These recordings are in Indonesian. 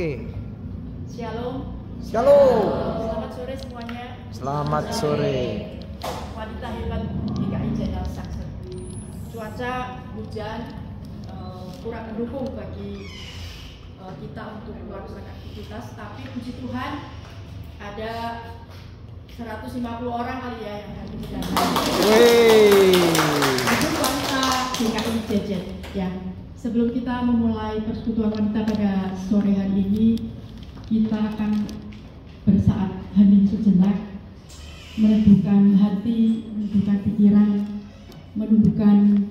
Oke. Shalom. Shalom. Selamat sore semuanya. Selamat sore. Wanita hebat DKI General Saxon. Cuaca hujan kurang mendukung bagi kita untuk melakukan aktivitas, tapi puji Tuhan ada 150 orang kali ya yang hadir di dalam. Itu wanita DKI Jejet ya. Sebelum kita memulai persekutuan wanita pada sore hari ini, kita akan bersaat hening sejenak, meneduhkan hati, meneduhkan pikiran, menundukkan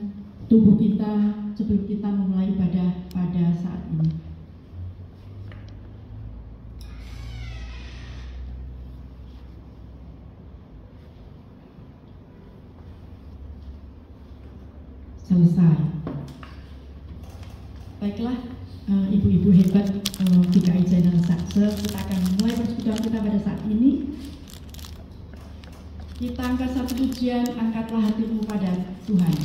tubuh kita sebelum kita memulai ibadah pada saat ini. Selesai. Baiklah, ibu-ibu hebat DKI General Saxon, kita akan mulai persekutuan kita pada saat ini. Kita angkat satu pujian, angkatlah hatimu pada Tuhan.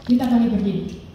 Kita boleh berdiri.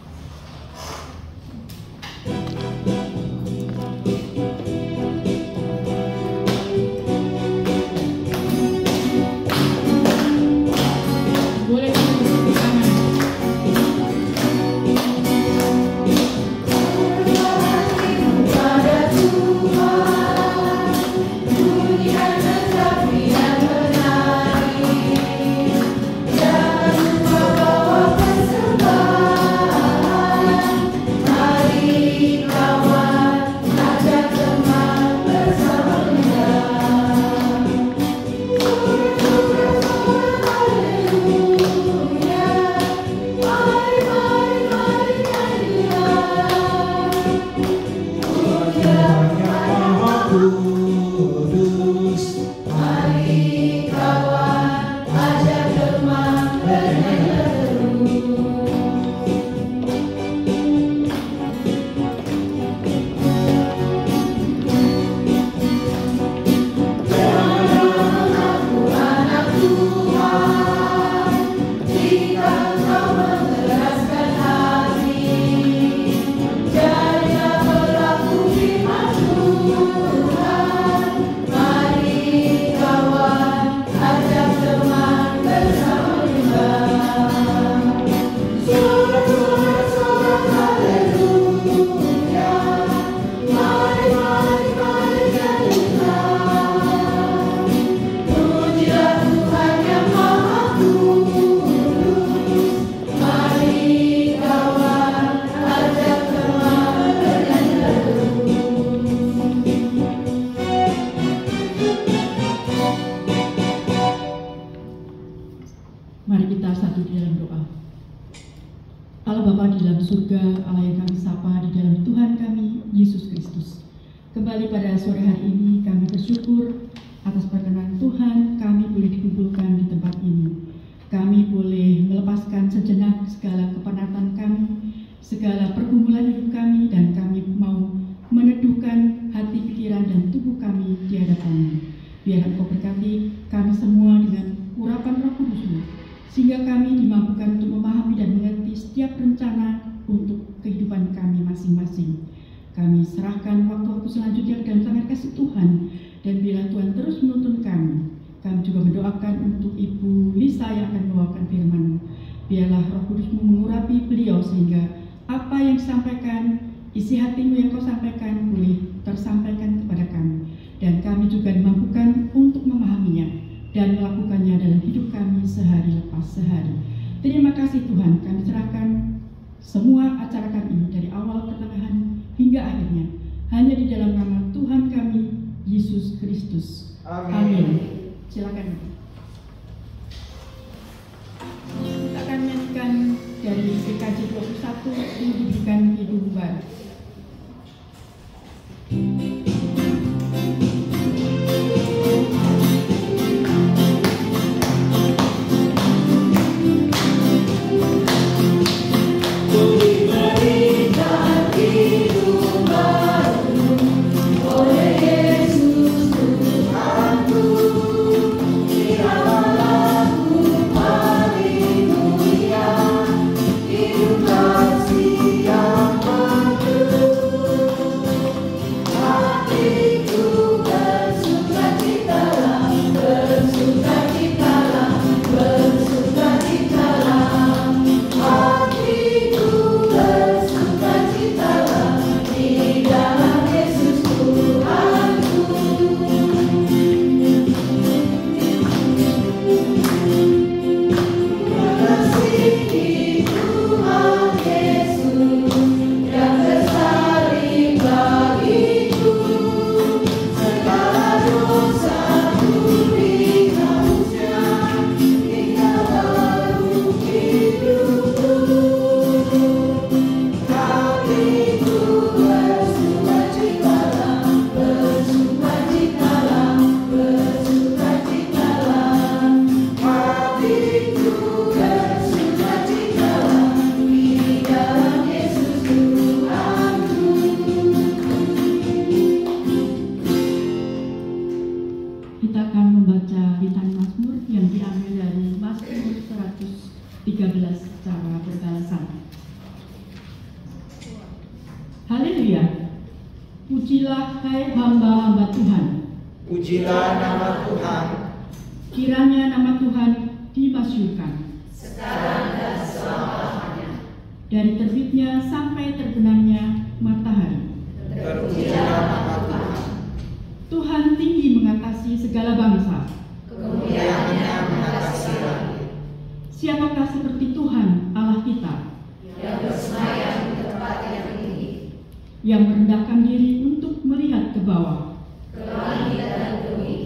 Kasih yang Haleluya. Pujilah hai hamba-hamba Tuhan. Pujilah nama Tuhan. Kiranya nama Tuhan dimasyhurkan sekarang dan selama-lamanya. dari terbitnya sampai terbenamnya matahari. Terpujilah nama Tuhan. Tuhan tinggi mengatasi segala bangsa. Kemuliaannya mengatasi langit. Siapakah seperti Tuhan Allah kita, Yang bersemayam di tempat yang tinggi, yang merendahkan diri untuk melihat ke bawah? ke langit dan bumi,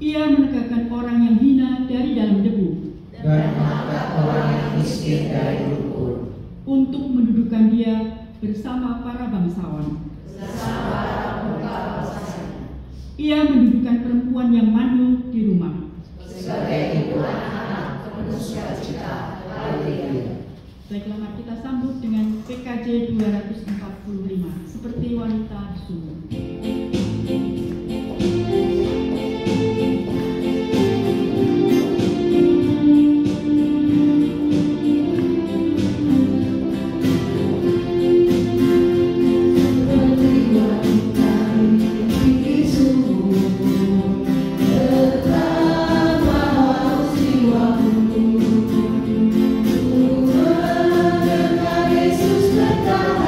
Ia menegakkan orang yang hina dari dalam debu, Dan mengangkat orang yang miskin dari lumpur. untuk mendudukan dia bersama para bangsawan. bersama para pemuka bangsanya, Ia mendudukan perempuan yang mandul di rumah. sebagai ibu anak-anak penuh sukacita. Haleluya. Baiklah, mari kita sambut dengan PKJ 245, seperti wanita sungguh. Yesus berkata,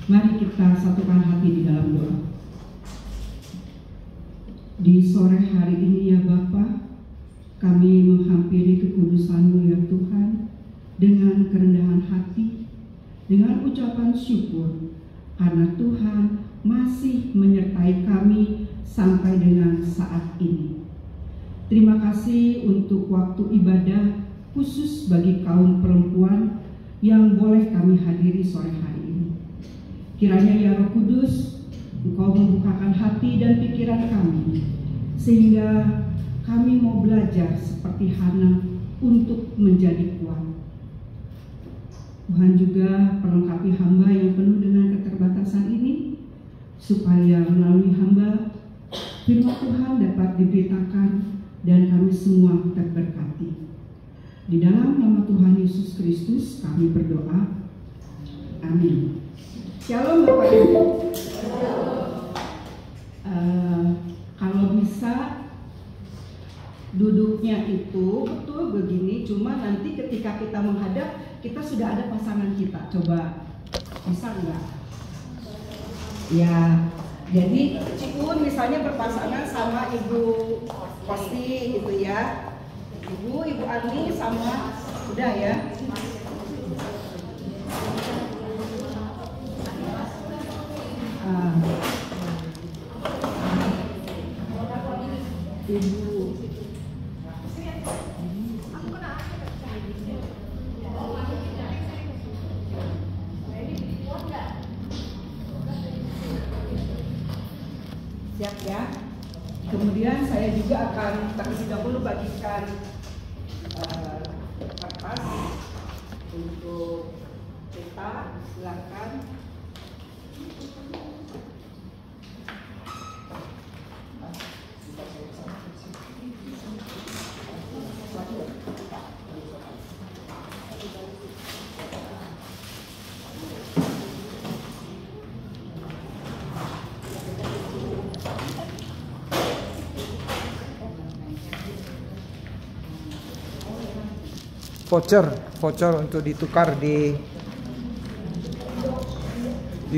Mari kita satukan hati di dalam doa. Di sore hari ini ya Bapa, kami menghampiri kekudusan-Mu ya Tuhan dengan kerendahan hati, dengan ucapan syukur karena Tuhan masih menyertai kami sampai dengan saat ini. Terima kasih untuk waktu ibadah khusus bagi kaum perempuan yang boleh kami hadiri sore hari ini. Kiranya ya Roh Kudus, Engkau membukakan hati dan pikiran kami, sehingga kami mau belajar seperti Hana untuk menjadi kuat. Tuhan juga perlengkapi hamba yang penuh dengan keterbatasan ini, supaya melalui hamba, firman Tuhan dapat diberitakan dan kami semua terberkati. Di dalam nama Tuhan Yesus Kristus kami berdoa. Amin. Shalom Bapak Ibu. Kalau bisa duduknya itu betul begini, cuma nanti ketika kita menghadap kita sudah ada pasangan kita. Coba bisa enggak? Ya, jadi Cikun misalnya berpasangan sama Ibu Kosti gitu ya. Ibu Ani sama udah ya. Ibu siap ya. Kemudian saya juga akan terlebih dahulu bagikan kertas untuk kita, silakan. voucher untuk ditukar di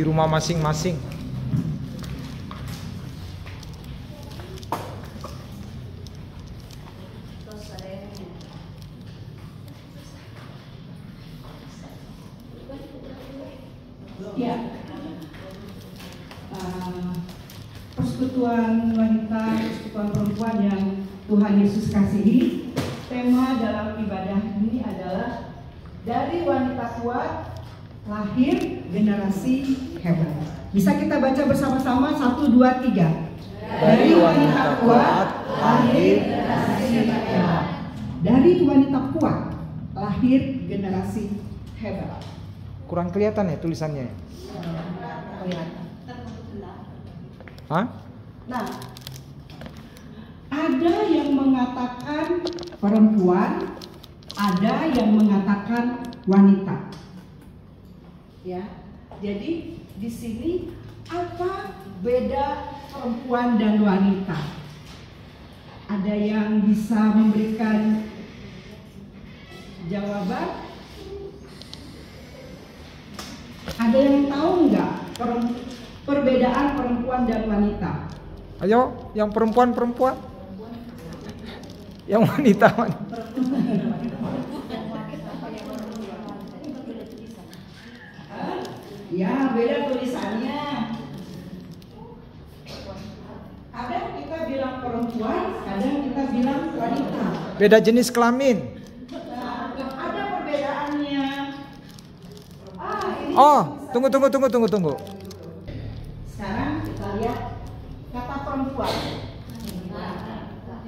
rumah masing-masing. Ya, persekutuan wanita, persekutuan perempuan yang Tuhan Yesus kasihi, tema dalam ibadah ini adalah dari wanita kuat lahir generasi hebat. Bisa kita baca bersama-sama 1, 2, 3. Dari wanita kuat lahir generasi hebat. Dari wanita kuat lahir generasi hebat. kurang kelihatan ya tulisannya. Hah? Nah, ada yang mengatakan perempuan, ada yang mengatakan wanita. Ya, jadi di sini apa beda perempuan dan wanita? Ada yang bisa memberikan jawaban? Ada yang tahu nggak perbedaan perempuan dan wanita? Ayo, yang perempuan. Yang wanita. Ya, beda tulisannya. Kadang kita bilang perempuan, kadang kita bilang wanita. Beda jenis kelamin. Nah, ada perbedaannya. Ini Oh, tunggu. Sekarang kita lihat kata perempuan.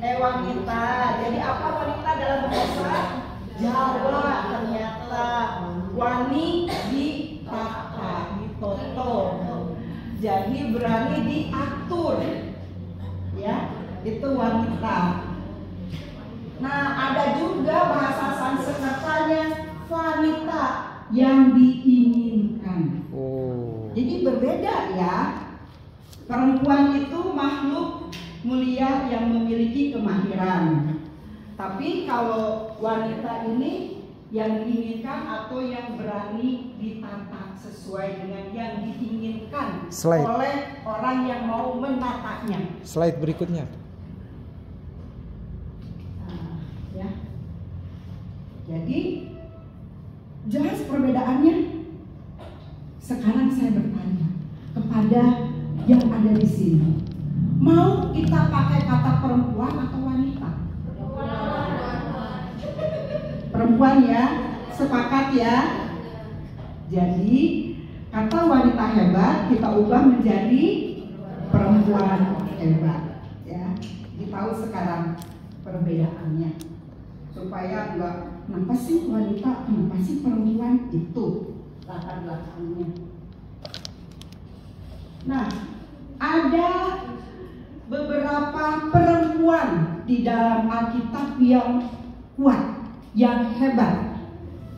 Wanita. Jadi apa wanita dalam bahasa Jawa? Ternyata wani ditata, ditoto. Jadi berani diatur. Ya, itu wanita. Nah, ada juga bahasa Sanskertanya wanita yang diinginkan. Oh. Jadi berbeda ya. Perempuan itu makhluk mulia yang memiliki kemahiran. Tapi kalau wanita ini yang diinginkan atau yang berani ditata sesuai dengan yang diinginkan oleh orang yang mau menatanya. Slide berikutnya. Nah, ya. Jadi jelas perbedaannya. Sekarang saya bertanya kepada yang ada di sini, mau kita pakai kata perempuan atau wanita? Perempuan ya, sepakat ya. Jadi kata wanita hebat kita ubah menjadi perempuan hebat. Ya, ditahu sekarang perbedaannya supaya enggak kenapa sih wanita, kenapa sih perempuan, itu latar belakangnya. Nah, ada beberapa perempuan di dalam Alkitab yang kuat, yang hebat.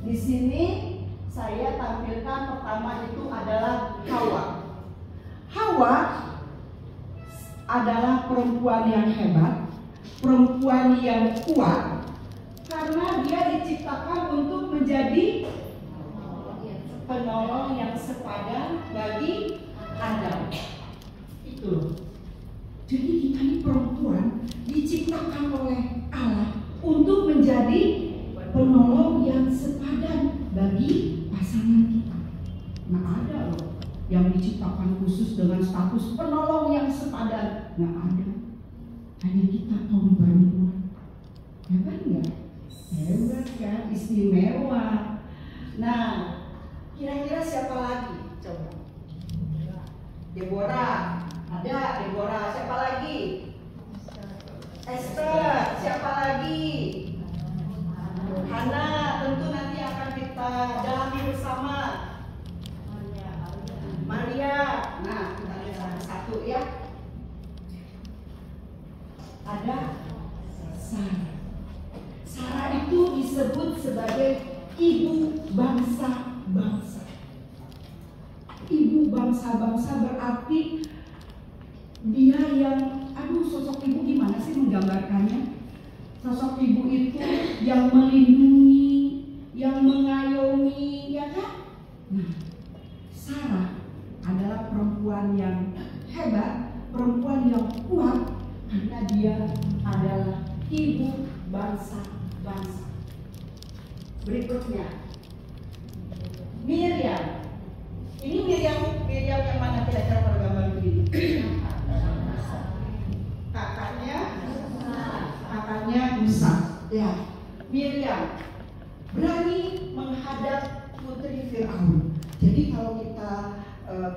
Di sini saya tampilkan pertama itu adalah Hawa. Hawa adalah perempuan yang hebat, perempuan yang kuat, karena dia diciptakan untuk menjadi penolong yang sepadan bagi Adam. Itu. Jadi kita ini perempuan diciptakan oleh Allah untuk menjadi penolong yang sepadan bagi pasangan kita. Nah, ada loh yang diciptakan khusus dengan status penolong yang sepadan. Nggak ada. Hanya kita kaum perempuan. Hebat nggak? Hebat kan? Istimewa. Nah, kira-kira siapa lagi? Coba. Deborah. Ada Deborah. Siapa lagi? Esther. Siapa lagi? Hana. Tentu nanti akan kita dalami bersama. Maria. Nah, kita lihat satu ya. Ada Sarah. Sarah itu disebut sebagai ibu bangsa-bangsa. Ibu bangsa-bangsa berarti dia yang, sosok ibu gimana sih menggambarkannya? Sosok ibu itu yang melindungi yang mengayomi, ya kan? Nah, Sarah adalah perempuan yang hebat, perempuan yang kuat, karena dia adalah ibu bangsa-bangsa. Berikutnya, Miriam. Ini Miriam yang mana kira-kira pada gambar begini? Kakaknya Musa. Ya, Miriam berani menghadap putri Firaun. Jadi kalau kita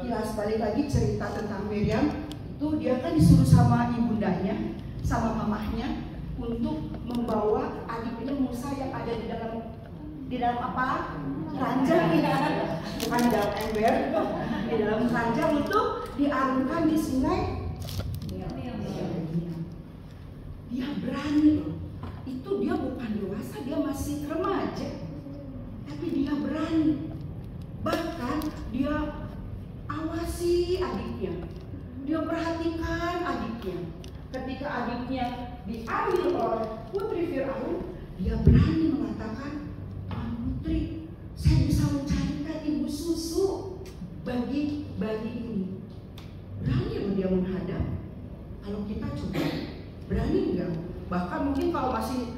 kilas balik lagi cerita tentang Miriam, itu dia kan disuruh sama ibundanya, sama mamahnya untuk membawa adiknya Musa yang ada di dalam apa? Ranjang, ya, bukan di dalam ember, di dalam ranjang untuk diarungkan di sungai. Dia berani loh. Itu dia bukan dewasa, dia masih remaja, tapi dia berani. Bahkan dia awasi adiknya, dia perhatikan adiknya. Ketika adiknya diambil oleh putri Firaun, dia berani mengatakan, "Putri, saya bisa mencarikan ibu susu bagi bayi ini." Berani loh dia menghadap. Kalau kita coba, berani enggak? Bahkan mungkin kalau masih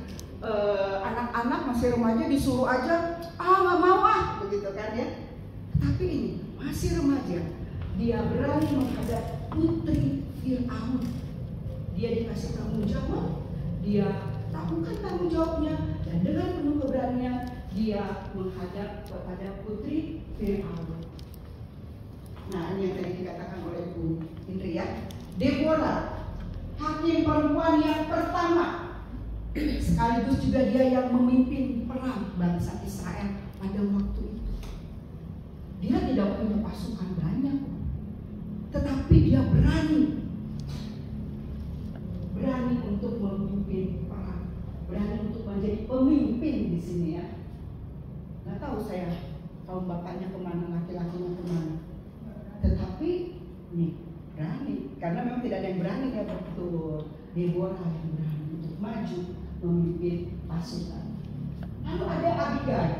anak-anak, masih remaja, disuruh aja, nggak mau begitu kan ya. Tapi ini masih remaja, dia berani menghadap putri Firaun. Dia dikasih tanggung jawab, dia lakukan tanggung jawabnya, dan dengan penuh keberanian dia menghadap kepada putri Firaun. Nah, ini yang tadi dikatakan oleh Bu Indri ya. Deborah, hakim perempuan yang pertama, sekaligus juga dia yang memimpin perang bangsa Israel pada waktu itu. Dia tidak punya pasukan banyak, tetapi dia berani untuk memimpin perang, berani untuk menjadi pemimpin di sini ya. Nggak tahu saya kaum bapaknya kemana, laki-lakinya kemana, tetapi nih berani, karena memang tidak ada yang berani ya, betul. Deborah yang berani untuk maju memimpin pasukan. Lalu ada Abigail.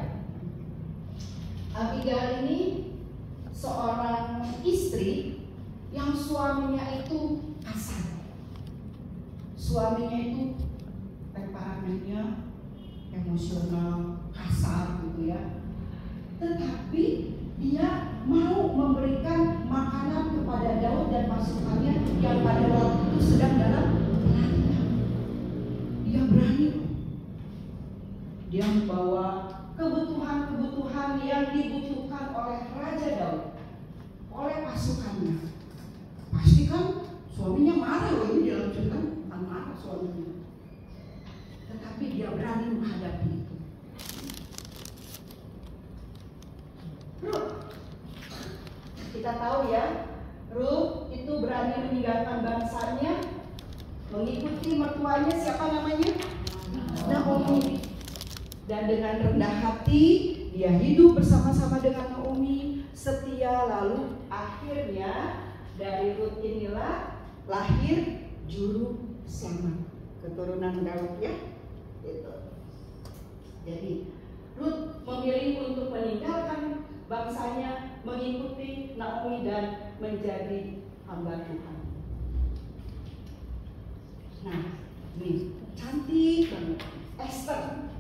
Abigail ini seorang istri yang suaminya itu kasar. Suaminya itu temperamennya emosional, kasar gitu ya. Tetapi dia mau memberikan makanan kepada Daud dan pasukannya yang pada waktu itu sedang dalam perang. Dia berani. Dia membawa kebutuhan-kebutuhan yang dibutuhkan oleh Raja Daud, oleh pasukannya. Pasti kan suaminya marah loh, ini dalam cerita bukan marah suaminya, tetapi dia berani menghadapi itu. Ruth, kita tahu ya, Ruth itu berani meninggalkan bangsanya, mengikuti mertuanya, siapa namanya? Naomi. Dan dengan rendah hati dia hidup bersama-sama dengan Naomi, setia. Lalu akhirnya dari Ruth inilah lahir Juru Selamat, keturunan Daud ya. Gitu. Jadi Ruth memilih untuk meninggalkan bangsanya, mengikuti Naomi dan menjadi hamba Tuhan. Nah, ini cantik banget. Esther,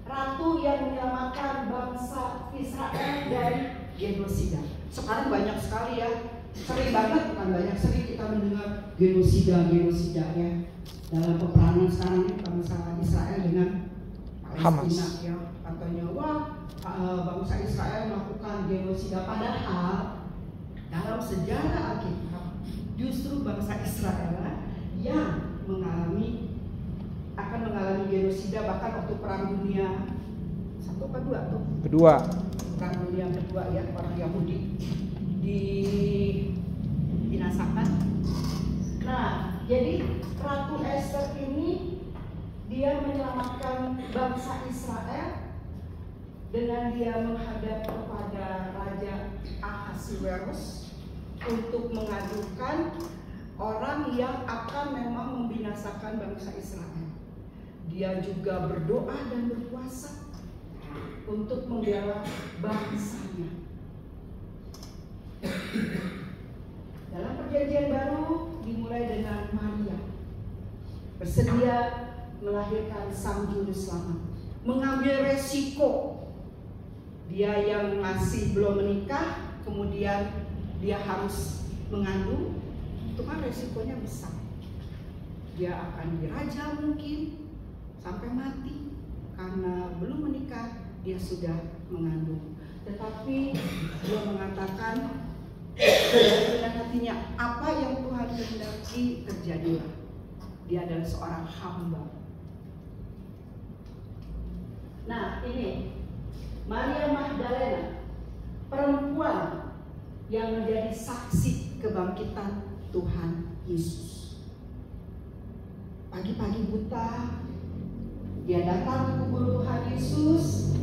ratu yang menyelamatkan bangsa Israel dari genosida. Sekarang banyak sekali ya, sering banget, bukan banyak, sering kita mendengar genosida ya. Dalam peperangan sekarang ini bangsa Israel dengan Palestina ya. Katanya wah, bangsa Israel melakukan genosida, padahal dalam sejarah Alkitab justru bangsa Israel yang akan mengalami genosida, bahkan waktu Perang Dunia 1 atau 2 tuh? Kedua. Perang Dunia Kedua ya, orang Yahudi dibinasakan. Nah, jadi Ratu Esther ini dia menyelamatkan bangsa Israel dengan dia menghadap kepada Raja Ahasiwerus untuk mengadukan orang yang akan memang membinasakan bangsa Israel. Dia juga berdoa dan berpuasa untuk membela bangsanya. Dalam perjanjian baru dimulai dengan Maria bersedia melahirkan Sang Juru Selamat, mengambil resiko. Dia yang masih belum menikah, kemudian dia harus mengandung, itu kan resikonya besar. Dia akan dirajam mungkin sampai mati karena belum menikah, dia sudah mengandung. Tetapi dia mengatakan dalam hatinya, apa yang Tuhan kehendaki terjadilah. Dia adalah seorang hamba. Nah, ini Maria Magdalena, perempuan yang menjadi saksi kebangkitan Tuhan Yesus. Pagi-pagi buta, dia datang ke kubur Tuhan Yesus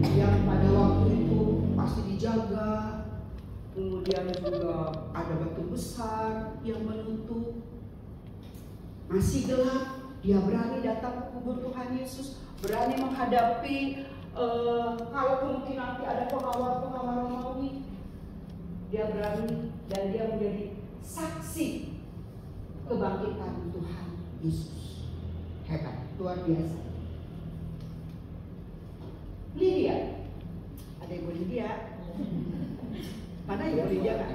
yang pada waktu itu pasti dijaga. Kemudian juga ada batu besar yang menutup. Masih gelap, dia berani datang ke kubur Tuhan Yesus, berani menghadapi kalau mungkin nanti ada pengawal-pengawal Romawi. Dia berani dan dia menjadi saksi kebangkitan Tuhan Yesus. Hebat, luar biasa. Lydia, ada Ibu Lydia? Mana Ibu Lydia kan?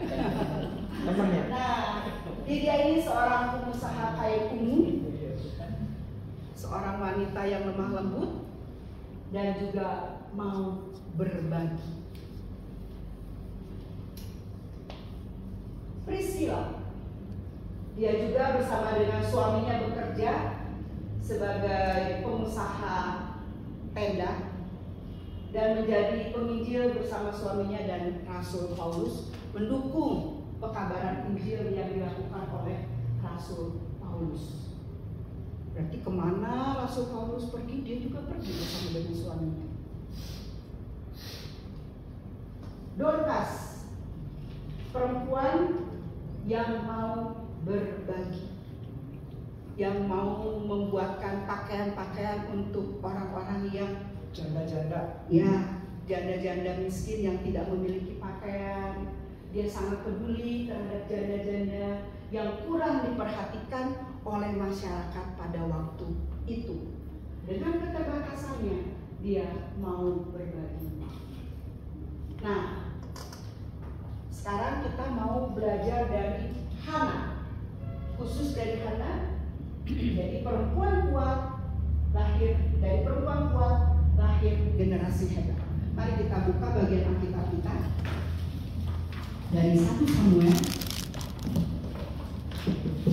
Temannya. Nah, Lydia ini seorang pengusaha kayu ungu, seorang wanita yang lemah lembut dan juga mau berbagi. Priscilla, dia juga bersama dengan suaminya bekerja sebagai pengusaha tenda dan menjadi penginjil bersama suaminya dan Rasul Paulus, mendukung pekabaran Injil yang dilakukan oleh Rasul Paulus. Berarti kemana Rasul Paulus pergi, dia juga pergi bersama dengan suaminya. Dorcas, perempuan yang mau berbagi, yang mau membuatkan pakaian-pakaian untuk orang-orang yang Janda-janda. ya, janda-janda miskin yang tidak memiliki pakaian. Dia sangat peduli terhadap janda-janda yang kurang diperhatikan oleh masyarakat pada waktu itu. Dengan keterbatasannya, dia mau berbagi. Nah, sekarang kita mau belajar dari Hana, khusus dari Hana. Jadi perempuan kuat lahir, dari perempuan kuat lahir generasi hebat. Mari kita buka bagian Alkitab kita dari 1 Samuel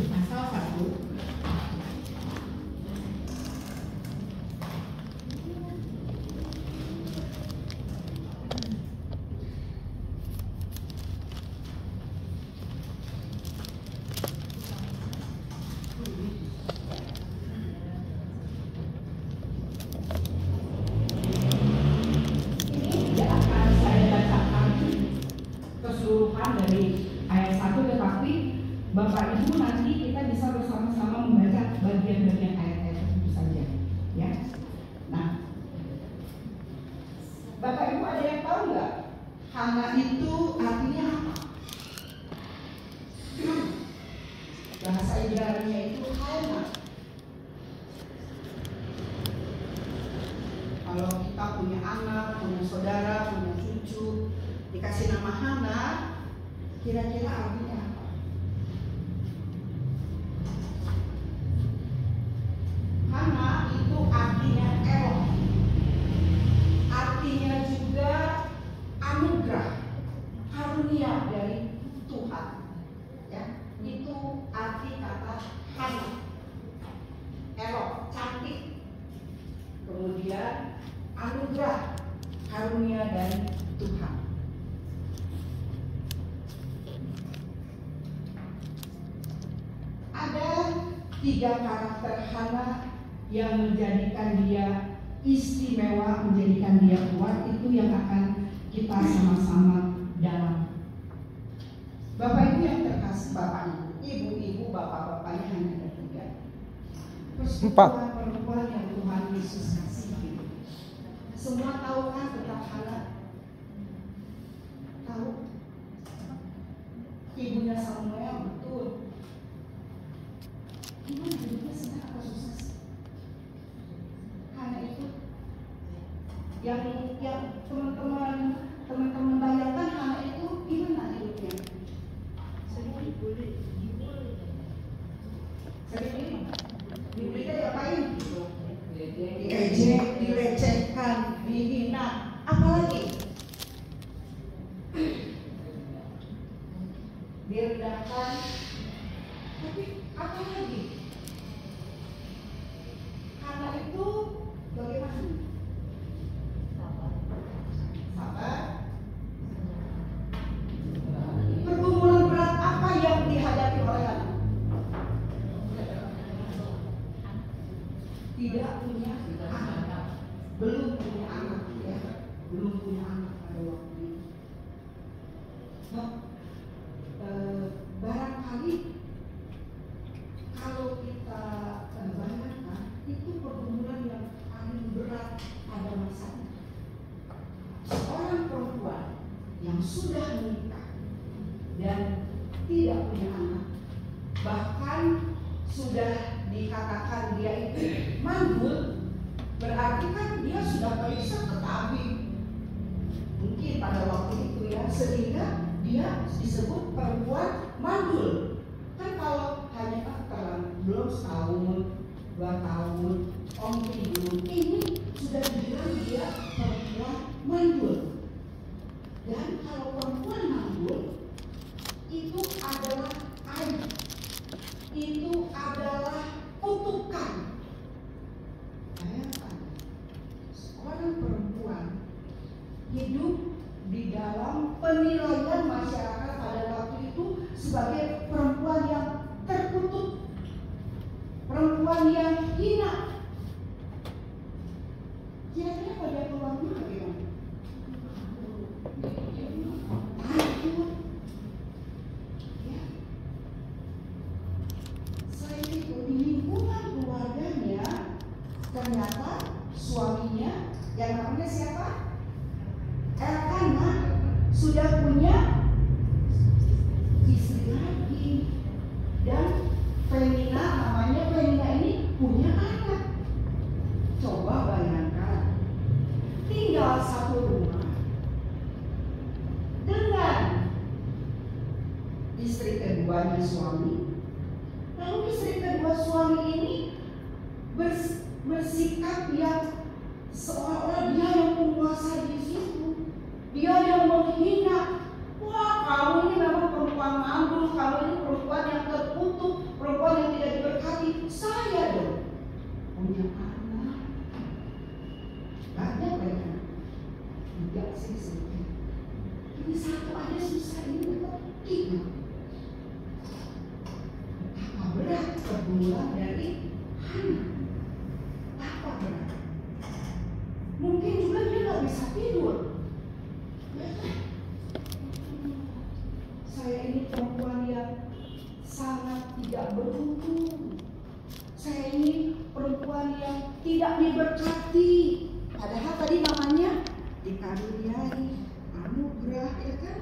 pasal 1. Dari ayat 1, tetapi Bapak Ibu nanti kita bisa bersama-sama membaca bagian-bagian ayat-ayat itu saja, ya. Nah, Bapak Ibu ada yang tahu nggak Hana itu artinya apa? Bahasa Ibrani-nya itu Hana. Kalau kita punya anak, punya saudara, punya cucu, dikasih nama Hana, kira-kira artinya apa? Hana itu artinya elok, artinya juga anugerah, karunia dari Tuhan. Ya, itu arti kata Hana. Elok, cantik, kemudian anugerah, karunia dari Tuhan. Ada 3 karakter Hana yang menjadikan dia istimewa, menjadikan dia kuat, itu yang akan kita sama-sama dalam. Bapak Ibu yang terkasih, Bapak Ibu, Ibu-ibu, Bapak-bapaknya hanya ada 3. Persekutuan perempuan yang Tuhan Yesus kasih. Semua tahu kan tentang Hana? Tahu? Ibunya Samuel, betul. Gimana hidupnya senang atau susah sih? Hana itu yang teman-teman bayangkan Hana itu gimana hidupnya? Sering diberikan diapain? Diejek, dilecehkan, dihina, apalagi direndahkan, tapi apalagi karena itu bagaimana? Sabar. Pergumulan berat apa yang dihadapi oleh anak? Tidak punya anak, belum punya anak, ya, belum punya anak pada waktu itu. Barangkali kalau kita bayangkan itu pergumulan yang paling berat pada masa itu. Seorang perempuan yang sudah menikah dan tidak punya anak, bahkan sudah dikatakan dia itu mandul, berarti kan dia sudah periksa ke tabib mungkin pada waktu itu, ya, sehingga dia disebut perempuan mandul. Kan kalau hanya belum setahun, 2 tahun, belum, ini sudah dibilang dia perempuan mandul. Dan kalau perempuan mandul itu adalah aib, itu adalah kutukan. Bayangkan, seorang perempuan hidup di dalam penilaian masyarakat pada waktu itu sebagai perempuan yang terkutuk, perempuan yang hina. Kira-kira pada keluar rumah bagaimana? Takut. Ya. Selain itu, di lingkungan keluarganya ternyata suaminya yang namanya siapa? Elkana sudah punya istri lagi, dan Penina, namanya Penina ini punya anak. Coba bayangkan, tinggal satu rumah dengan istri keduanya suami. Lalu istri kedua suami ini bersikap yang seolah-olah dia yang menguasai di situ. Dia yang menghina. Wah, kamu ini memang perempuan mandul, kamu ini perempuan yang terkutuk, perempuan yang tidak diberkati. Saya dong punya anak banyak banyak, tidak sih sedikit. Ini satu aja susah, ini dapat 3. Apa berat pergumulan dari anak? Apa berat? Mungkin juga dia nggak bisa tidur. Saya ini perempuan yang sangat tidak beruntung. Saya ini perempuan yang tidak diberkati. Padahal tadi namanya dikaruniai anugerah, ya kan?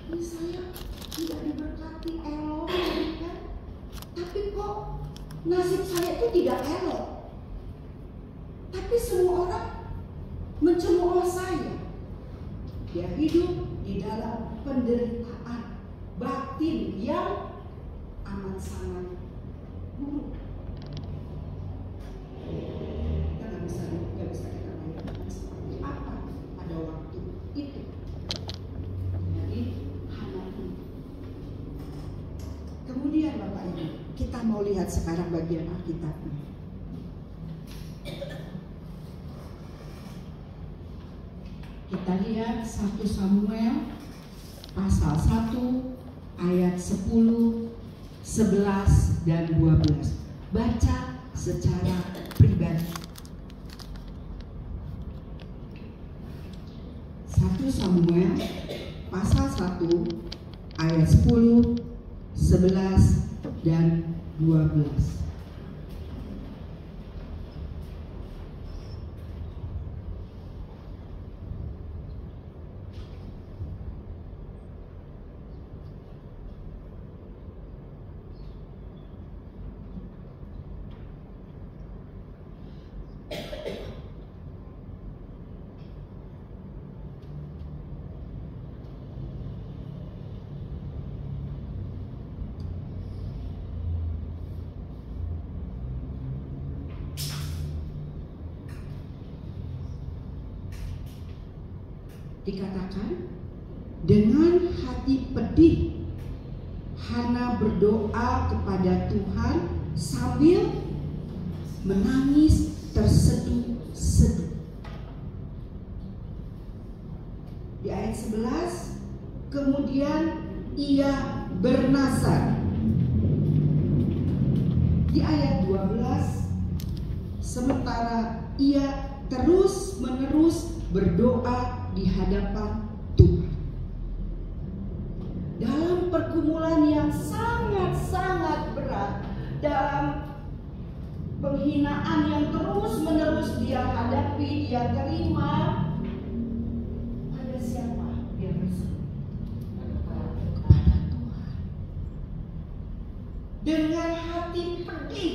Ini saya tidak diberkati, elok, ya kan? Tapi kok nasib saya itu tidak elok. Tapi semua orang mencemooh saya. Dia hidup di dalam penderitaan batin yang amat sangat buruk. Kita nggak bisa kita bayangkan seperti apa pada waktu itu. Jadi Hana ini. Kemudian Bapak Ibu, kita mau lihat sekarang bagian Alkitabnya. Kita lihat 1 Samuel pasal 1 ayat 10, 11 dan 12. Baca secara pribadi. 1 Samuel pasal 1 ayat 10, 11 dan 12. dikatakan dengan hati pedih Hana berdoa kepada Tuhan sambil menangis terseduh-seduh. Di ayat 11, kemudian ia bernazar. Di ayat 12, sementara ia terus-menerus berdoa di hadapan Tuhan. Dalam pergumulan yang sangat-sangat berat, dalam penghinaan yang terus-menerus dia hadapi, dia terima, pada siapa dia bersama? Kepada Tuhan. Dengan hati pedih,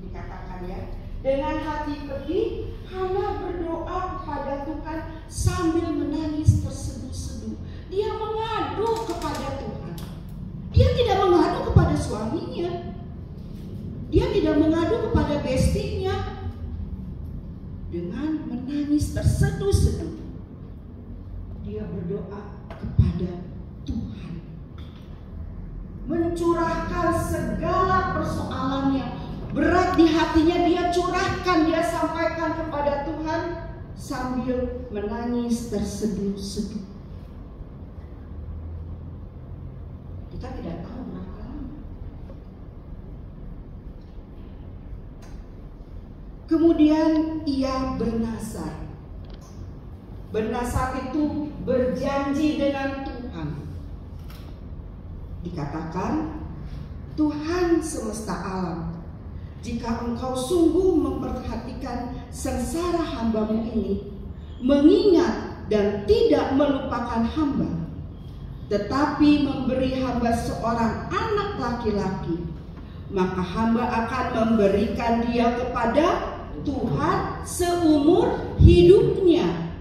dikatakan ya, dengan hati pedih Hana berdoa kepada Tuhan sambil menangis terseduh-seduh. Dia mengadu kepada Tuhan. Dia tidak mengadu kepada suaminya. Dia tidak mengadu kepada bestinya. Dengan menangis terseduh-seduh, dia berdoa kepada Tuhan, mencurahkan segala persoalan yang berat di hatinya. Dia curahkan, dia sampaikan kepada Tuhan sambil menangis terseduh-seduh. Kita tidak tahu berapa lama. Kemudian ia bernazar. Bernazar itu berjanji dengan Tuhan. Dikatakan, Tuhan semesta alam, jika engkau sungguh memperhatikan sengsara hamba-Mu ini, mengingat dan tidak melupakan hamba, tetapi memberi hamba seorang anak laki-laki, maka hamba akan memberikan dia kepada Tuhan seumur hidupnya.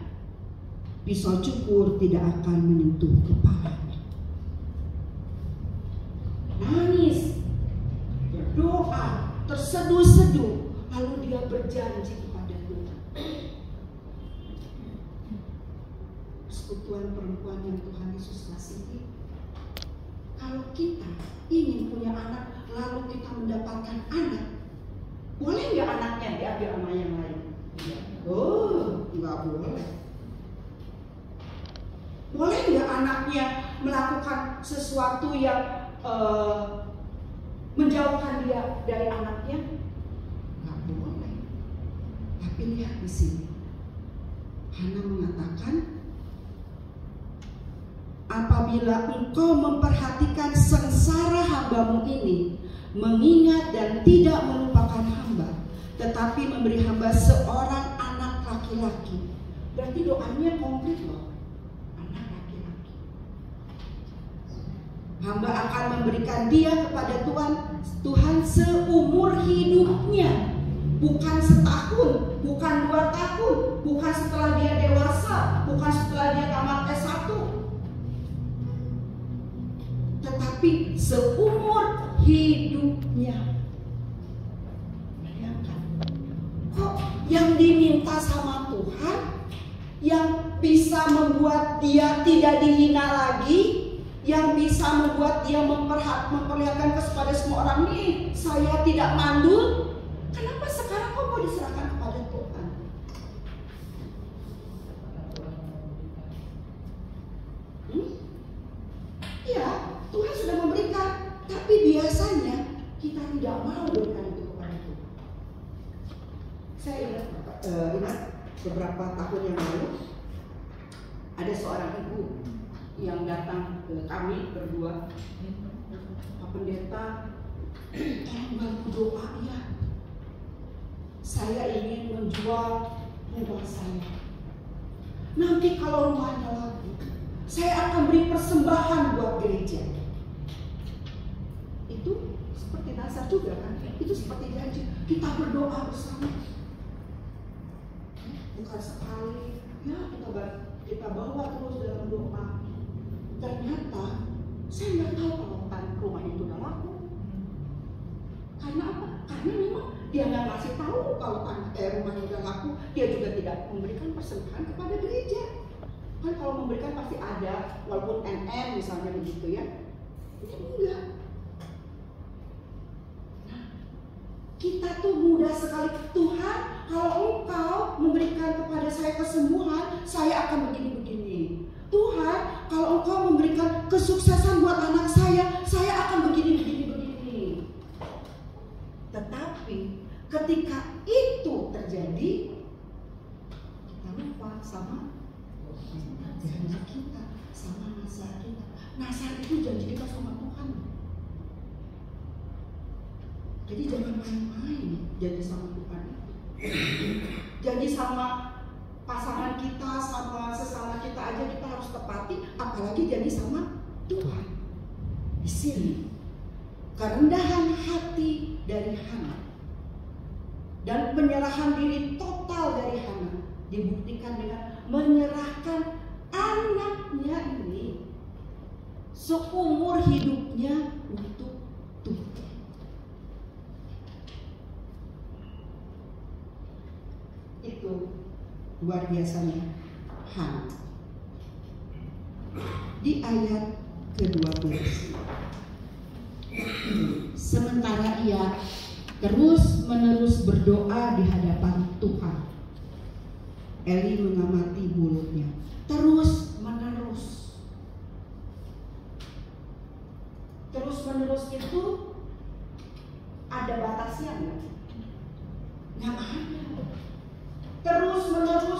Pisau cukur tidak akan menyentuh kepalanya. Nangis, berdoa, terseduh-seduh, lalu dia berjanji kepada Tuhan. Persekutuan perempuan yang Tuhan Yesus kasihi, kalau kita ingin punya anak lalu kita mendapatkan anak, boleh nggak anaknya diambil sama yang lain? Oh, nggak boleh. Boleh nggak anaknya melakukan sesuatu yang menjauhkan dia dari anaknya? Nggak boleh. Tapi lihat di sini, Hana mengatakan, apabila engkau memperhatikan sengsara hamba-Mu ini, mengingat dan tidak melupakan hamba, tetapi memberi hamba seorang anak laki-laki. Berarti doanya konkret loh, anak laki-laki. Hamba akan memberikan dia kepada Tuhan seumur hidupnya. Bukan setahun, bukan 2 tahun, bukan setelah dia dewasa, bukan setelah dia tamat S1, tetapi seumur hidupnya. Bayangkan, kok yang diminta sama Tuhan, yang bisa membuat dia tidak dihina lagi, yang bisa membuat dia memperlihatkan kepada semua orang, nih saya tidak mandul. Kenapa sekarang kok mau diserahkan kepada Tuhan? Iya, Tuhan sudah memberikan, tapi biasanya kita tidak mau berikan itu kepada Tuhan. Saya ingat beberapa tahun yang lalu ada seorang ibu yang datang ke kami berdua, Pak Pendeta, tolong bantu doa ya. Saya ingin menjual rumah saya. Nanti kalau rumahnya laku, saya akan beri persembahan buat gereja. Itu seperti nazar juga kan? Itu seperti janji. Kita berdoa bersama. Bukan sekali, ya kita bawa terus dalam doa. Ternyata saya nggak tahu kalau rumah itu udah laku. Karena apa? Karena memang dia nggak ngasih tahu kalau rumahnya udah laku. Dia juga tidak memberikan persembahan kepada gereja. Kan kalau memberikan pasti ada, walaupun NN misalnya begitu ya. Ini enggak. Nah, kita tuh mudah sekali. Tuhan, kalau Engkau memberikan kepada saya kesembuhan, saya akan begini-begini. Tuhan, kalau Engkau memberikan kesuksesan buat anak saya akan begini-begini. Tetapi ketika itu terjadi, kita lupa sama janji kita, sama nasar kita. Nasar itu janji kita sama Tuhan. Jadi jangan main-main janji sama Tuhan itu. Janji sama pasangan kita, sama sesama kita aja kita harus tepati, apalagi janji sama Tuhan. Di sini kerendahan hati dari Hana dan penyerahan diri total dari Hana dibuktikan dengan menyerahkan anaknya ini seumur hidupnya untuk Tuhan. Itu luar biasanya Hana. Di ayat ke-12, sementara ia terus-menerus berdoa di hadapan Tuhan, Eli mengamati mulutnya. Terus-menerus. Terus-menerus itu ada batasnya nggak? Nggak ada. Terus-menerus.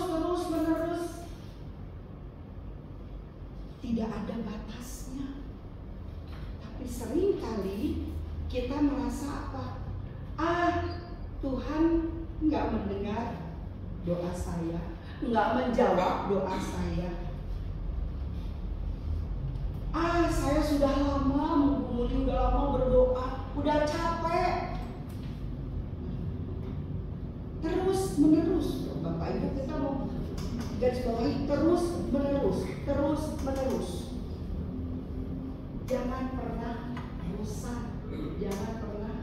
Tidak ada batasnya. Tapi seringkali kita merasa apa? Tuhan nggak mendengar doa saya, nggak menjawab doa saya. Saya sudah lama menggumuli, udah lama berdoa, udah capek. Terus-menerus, Bapak Ibu, kita mau garis bawahi terus-menerus. Jangan pernah bosan, jangan pernah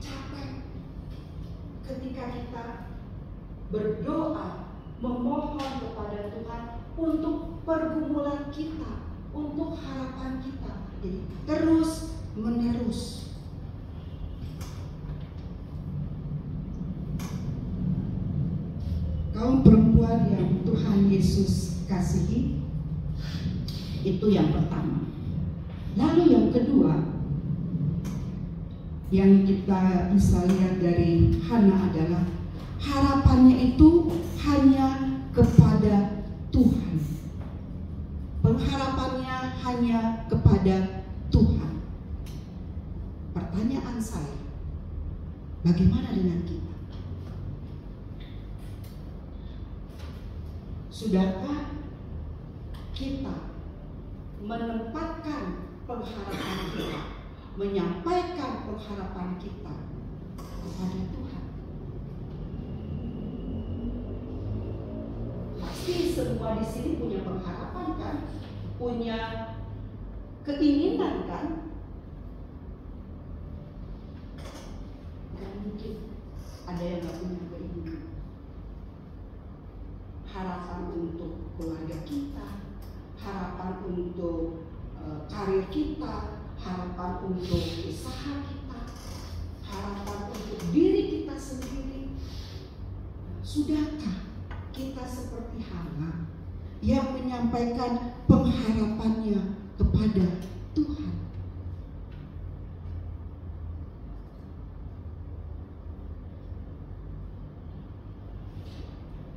capek ketika kita berdoa, memohon kepada Tuhan untuk pergumulan kita, untuk harapan kita. Jadi terus-menerus. Kaum perempuan yang Tuhan Yesus kasihi, itu yang pertama. Lalu yang kedua, yang kita bisa lihat dari Hana adalah harapannya itu hanya kepada Tuhan. Pengharapannya hanya kepada Tuhan. Pertanyaan saya, bagaimana dengan kita? Sudahkah kita menempatkan pengharapan kita, menyampaikan pengharapan kita kepada Tuhan? Pasti semua di sini punya pengharapan kan? Punya keinginan kan? Gak mungkin ada yang gak punya keinginan. Harapan untuk keluarga kita, harapan untuk karir kita, harapan untuk usaha kita, harapan untuk diri kita sendiri. Sudahkah kita seperti Hana yang menyampaikan pengharapannya kepada Tuhan?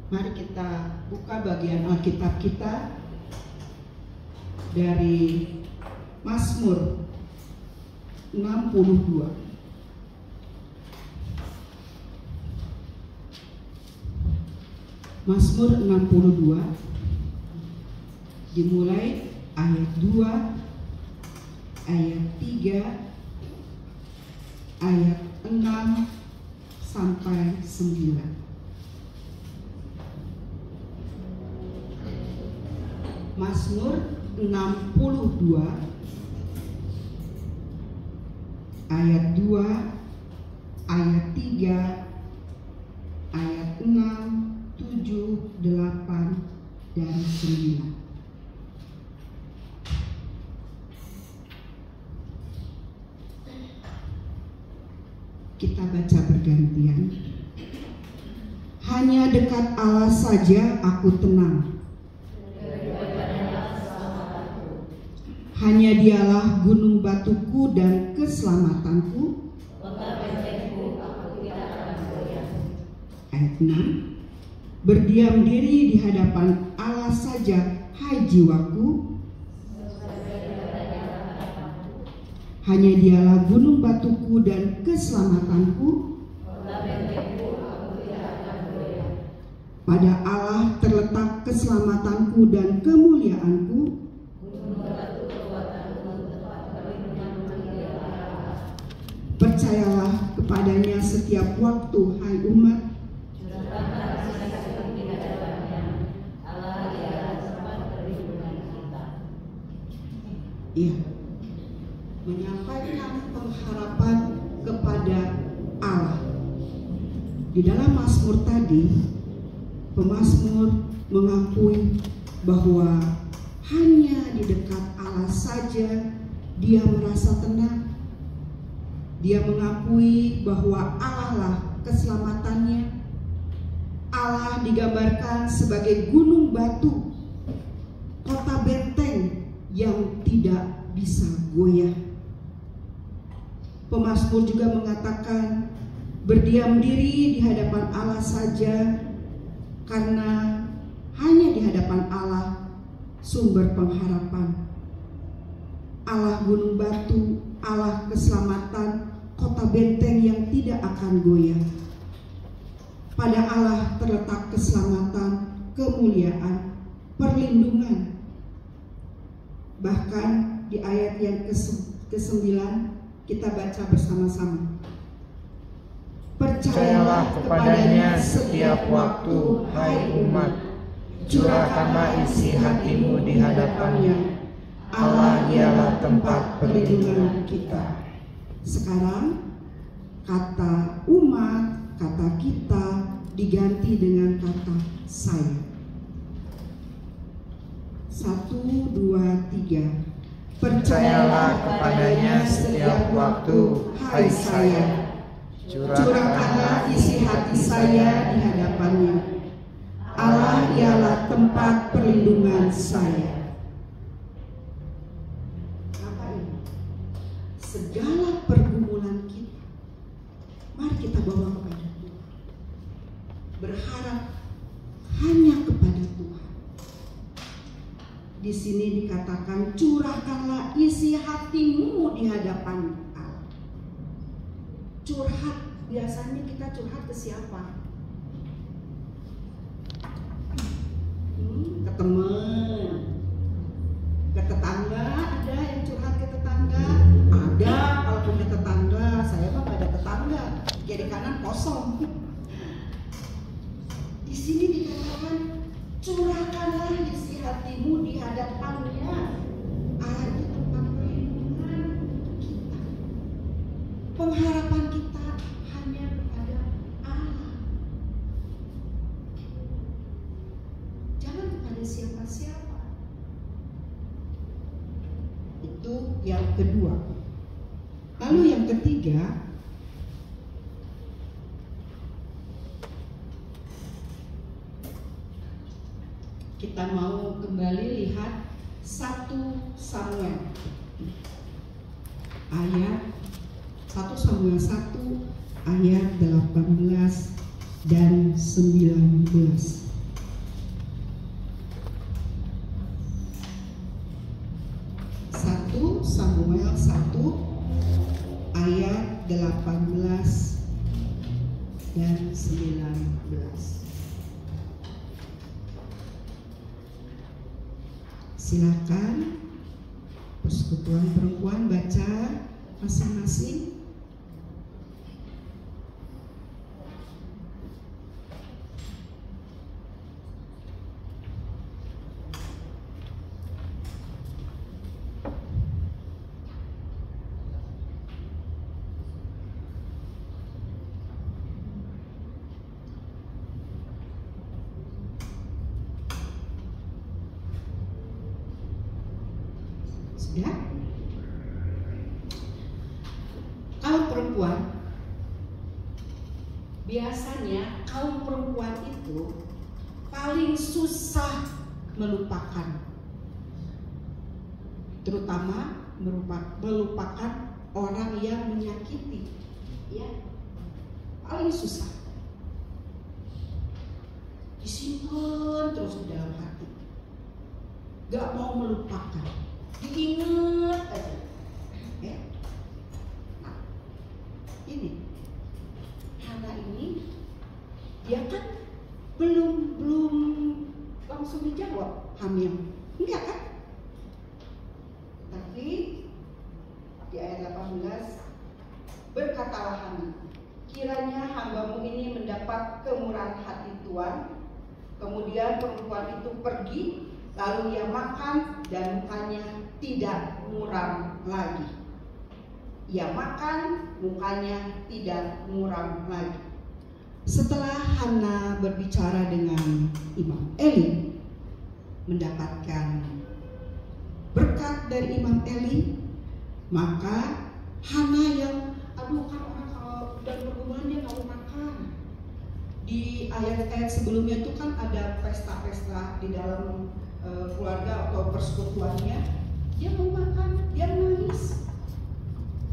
Mari kita buka bagian Alkitab kita dari Mazmur 62. Mazmur 62 dimulai ayat 2, ayat 3, ayat 6 sampai 9. Mazmur 62 ayat 2, ayat 3, ayat 6, 7, 8, dan 9. kita baca bergantian. Hanya dekat Allah saja aku tenang. Hanya Dialah gunung batuku dan keselamatanku. Ayat 6. Berdiam diri di hadapan Allah saja, hai jiwaku. Hanya Dialah gunung batuku dan keselamatanku. Pada Allah terletak keselamatanku dan kemuliaanku. Percayalah kepadanya setiap waktu, hai umat. Iya, menyampaikan pengharapan kepada Allah. Di dalam Mazmur tadi, pemazmur mengakui bahwa hanya di dekat Allah saja dia merasa tenang. Dia mengakui bahwa Allah lah keselamatannya. Allah digambarkan sebagai gunung batu, kota benteng yang tidak bisa goyah. Pemazmur juga mengatakan berdiam diri di hadapan Allah saja, karena hanya di hadapan Allah sumber pengharapan. Allah gunung batu, Allah keselamatan, kota benteng yang tidak akan goyah. Pada Allah terletak keselamatan, kemuliaan, perlindungan. Bahkan di ayat yang ke-9 kita baca bersama-sama. Percayalah kepadanya setiap waktu, hai umat. Curahkanlah isi hatimu di hadapannya. Allah ialah tempat perlindungan kita. Sekarang kata umat, kata kita diganti dengan kata saya. 1, 2, 3. Percayalah kepadanya setiap waktu, hai saya. Curahkanlah isi hati saya di hadapannya. Allah ialah tempat perlindungan saya. Apa ini? Segala pergumulan kita, mari kita bawa kepada Tuhan. Berharap hanya kepada Tuhan. Di sini dikatakan curahkanlah isi hatimu di hadapan Allah. Curhat, biasanya kita curhat ke siapa? Ke teman, ke tetangga. Ada yang curhat ke tetangga? Ada. Kalau punya tetangga, saya mah gak ada tetangga, kiri kanan kosong. Di sini dikatakan curahkanlah isi hatimu di hadapannya. Allah itu tempat perlindungan kita. Pengharapan kita hanya kepada Allah. Jangan kepada siapa-siapa. Itu yang kedua. Lalu yang ketiga, kita mau kembali lihat 1 Samuel ayat 1 Samuel 1 ayat 18 dan 19. 1 Samuel 1 ayat 18 dan 19. Silakan persekutuan perempuan baca masing-masing. Ya. Kalau perempuan biasanya kaum perempuan itu paling susah melupakan, terutama melupakan orang yang menyakiti, ya, paling susah. Disimpan terus di dalam hati, gak mau melupakan, diingat aja. Ya. Nah, ini Hana ini dia kan belum langsung dijawab hamil, enggak kan? Tapi di ayat 18, berkatalah Hana, kiranya hambamu ini mendapat kemurahan hati Tuhan. Kemudian perempuan itu pergi, lalu ia makan dan mukanya tidak muram lagi. Ia makan, mukanya tidak muram lagi. Setelah Hana berbicara dengan Imam Eli, mendapatkan berkat dari Imam Eli, maka Hana yang kan orang kalau udah berhubungan dia nggak mau makan. Di ayat-ayat sebelumnya itu kan ada pesta-pesta di dalam keluarga atau persekutuannya, dia mau makan, dia nangis.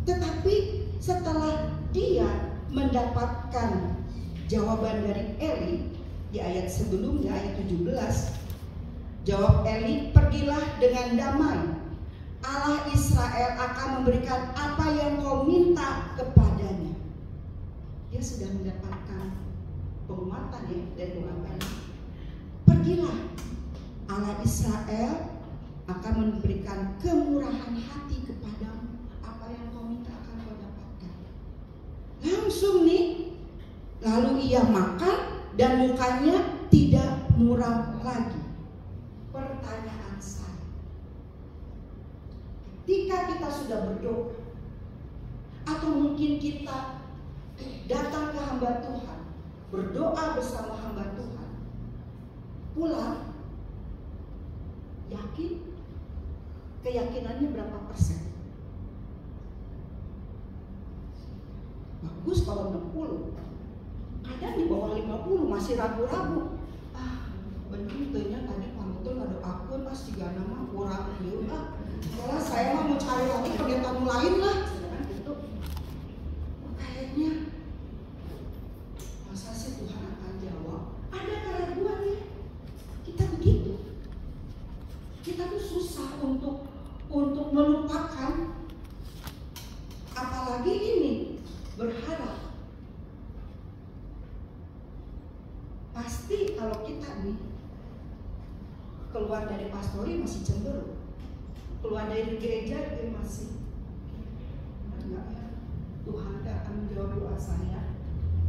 Tetapi setelah dia mendapatkan jawaban dari Eli di ayat sebelumnya, ayat 17, jawab Eli, pergilah dengan damai. Allah Israel akan memberikan apa yang kau minta kepadanya. Dia sudah mendapatkan penguatan ya dari Tuhan. Pergilah, Allah Israel akan memberikan kemurahan hati kepadamu. Apa yang kau minta akan kau dapatkan. Langsung nih, lalu ia makan dan mukanya tidak muram lagi. Pertanyaan saya, ketika kita sudah berdoa, atau mungkin kita datang ke hamba Tuhan, berdoa bersama hamba Tuhan, pulang, yakin? Keyakinannya berapa persen? Bagus kalau 60, kadang di bawah 50 masih ragu-ragu. Bentuknya tadi kamu tuh nggak doakan pas tiga nama kurang dulu kalau saya mau cari lagi kegiatan lain lah. Gitu. Kayaknya masa sih Tuhan akan jawab? Ada keraguan ya. Kita begitu. Kita tuh susah untuk melupakan, apalagi ini berharap. Pasti kalau kita nih keluar dari pastori masih cemberut, keluar dari gereja dia masih enggak ya, Tuhan tidak akan menjawab doa saya,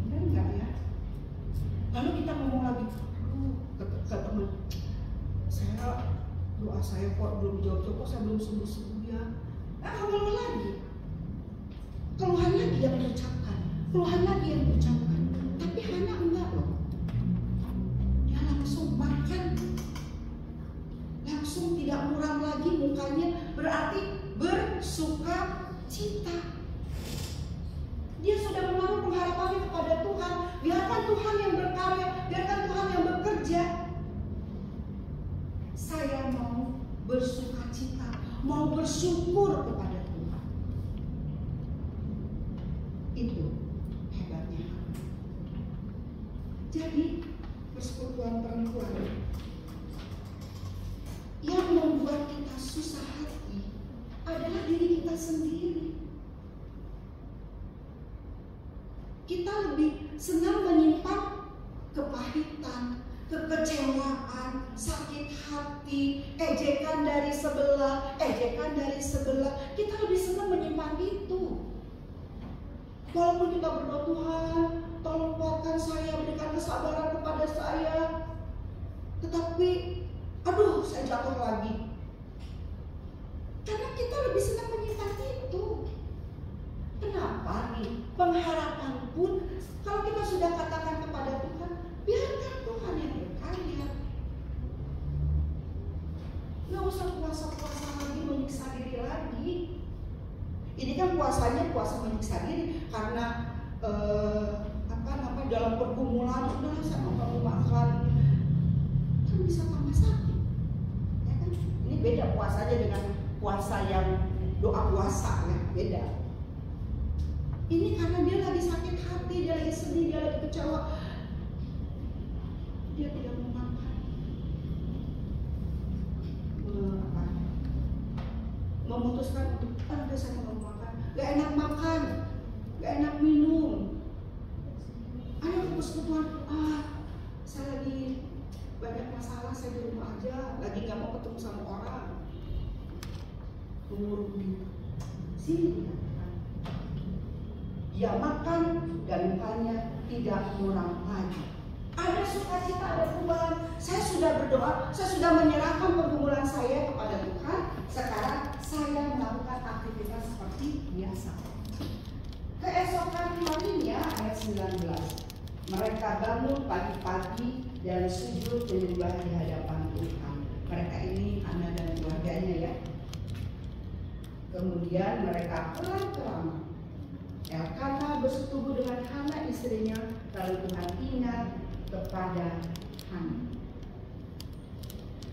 enggak ya. Lalu kita ngomong lagi ke teman, saya doa saya kok belum dijawab, kok saya belum sembuh ya. Ngomong lagi, keluhan lagi yang diucapkan, keluhan lagi yang diucapkan. Tapi Hana enggak loh, dia langsung makan, langsung tidak muram lagi mukanya, berarti bersuka cita. Dia sudah menaruh pengharapannya kepada Tuhan. Biarkan Tuhan yang berkarya, biarkan Tuhan yang bekerja. Saya mau bersuka cita, mau bersyukur kepada Tuhan. Itu hebatnya. Jadi persekutuan perempuan yang membuat kita susah hati adalah diri kita sendiri. Kita lebih senang menyimpan kepahitan, kekecewaan, sakit hati, ejekan dari sebelah. Kita lebih senang menyimpan itu. Walaupun kita berdoa, Tuhan, tolong kuatkan saya, berikan kesabaran kepada saya. Tetapi aduh, saya jatuh lagi. Karena kita lebih senang menyimpan itu. Kenapa nih? Pengharapan pun, kalau kita sudah katakan kepada Tuhan, biarkan Tuhan yang berkarya. Nggak usah puasa-puasa lagi, menyiksa diri lagi. Ini kan puasanya puasa menyiksa diri karena dalam pergumulan, udah saya mau kamu makan, kan bisa tambah sakit. Ya kan? Ini beda puasanya dengan puasa yang doa puasa, ya beda. Ini karena dia lagi sakit hati, dia lagi sedih, dia lagi kecewa, dia tidak mau makan, memutuskan untuk udah saya mau makan, gak enak makan, gak enak minum. Ayo persekutuan, saya lagi banyak masalah, saya di rumah aja, lagi gak mau ketemu sama orang. Mengurung diri, sini dia makan dan mukanya tidak muram lagi. Ada sukacita, ada perubahan. Saya sudah berdoa, saya sudah menyerahkan pergumulan saya kepada Tuhan. Sekarang saya melakukan aktivitas seperti biasa. Keesokan harinya, ayat 19, mereka bangun pagi-pagi dan sujud menyembah di hadapan Tuhan. Mereka ini anak dan keluarganya, ya. Kemudian mereka pulang ke Rama. Elkanah bersetubuh dengan Hana istrinya, lalu Tuhan ingat kepada Hana.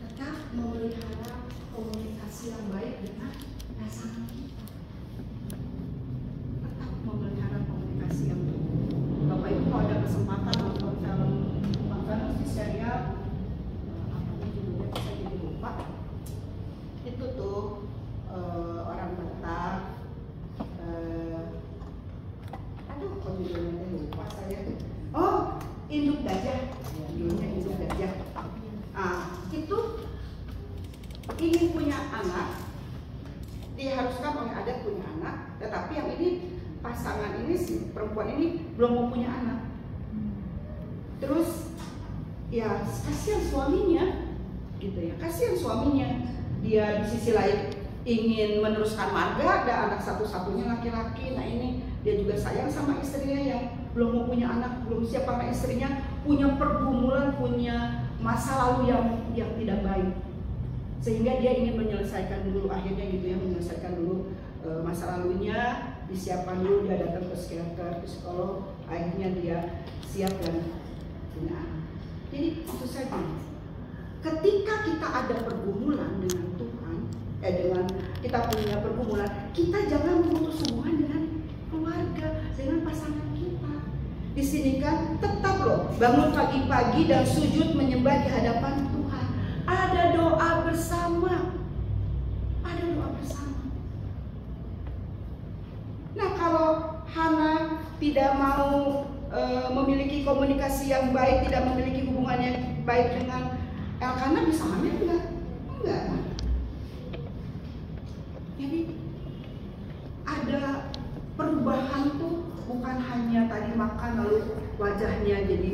Tetap memelihara komunikasi yang baik dengan pasangan kita. Tetap memelihara komunikasi yang baik. Bapak Ibu kalau ada kesempatan nonton film di serial, apa judulnya saya jadi lupa. Itu tuh orang Batak, kok judulnya lupa saya. Oh, Induk Gajah, judulnya Induk Gajah. Itu ingin punya anak, diharuskan oleh adat punya anak, tetapi yang ini pasangan ini, si perempuan ini belum mau punya anak. Terus ya kasihan suaminya, gitu ya, kasihan suaminya. Dia di sisi lain ingin meneruskan marga, ada anak satu-satunya laki-laki. Nah ini dia juga sayang sama istrinya yang belum mau punya anak, belum siap, karena istrinya punya pergumulan, punya masa lalu yang tidak baik, sehingga dia ingin menyelesaikan dulu, akhirnya gitu ya, menyelesaikan dulu masa lalunya, disiapkan dulu, dia datang ke psikiater, psikolog, akhirnya dia siap dan punya anak. Jadi maksud saya gini, ketika kita ada pergumulan dengan Tuhan, dengan kita punya pergumulan, kita jangan memutus hubungan dengan keluarga, dengan pasangan kita. Di sini kan tetap loh, bangun pagi-pagi dan sujud menyembah di hadapan Tuhan. Ada doa bersama, ada doa bersama. Nah kalau Hana tidak mau memiliki komunikasi yang baik, tidak memiliki hubungan yang baik dengan Elkanah, bisa hamil enggak? Enggak kan? Jadi ada perubahan tuh, bukan hanya tadi makan lalu wajahnya jadi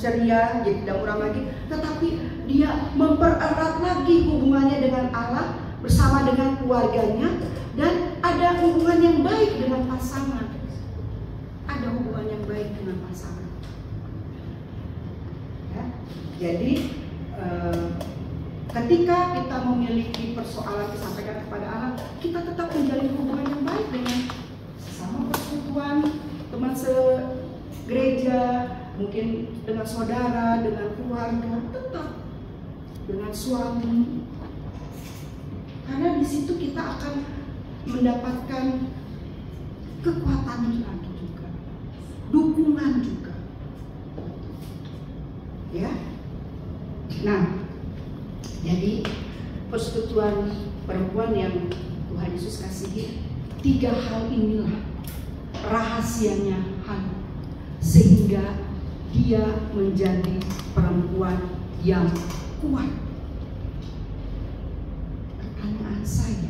ceria, jadi tidak muram lagi, tetapi dia mempererat lagi hubungannya dengan Allah bersama dengan keluarganya, dan ada hubungan yang baik dengan pasangan. Ada hubungan yang baik dengan pasangan. Ya, jadi ketika kita memiliki persoalan disampaikan kepada anak, kita tetap menjalin hubungan yang baik dengan sesama persekutuan, teman segereja, mungkin dengan saudara, dengan keluarga, tetap dengan suami. Karena di situ kita akan mendapatkan kekuatan lagi juga, dukungan juga. Ya. Nah, jadi persekutuan perempuan yang Tuhan Yesus kasihi, 3 hal inilah rahasianya Hana, sehingga dia menjadi perempuan yang kuat. Pertanyaan saya,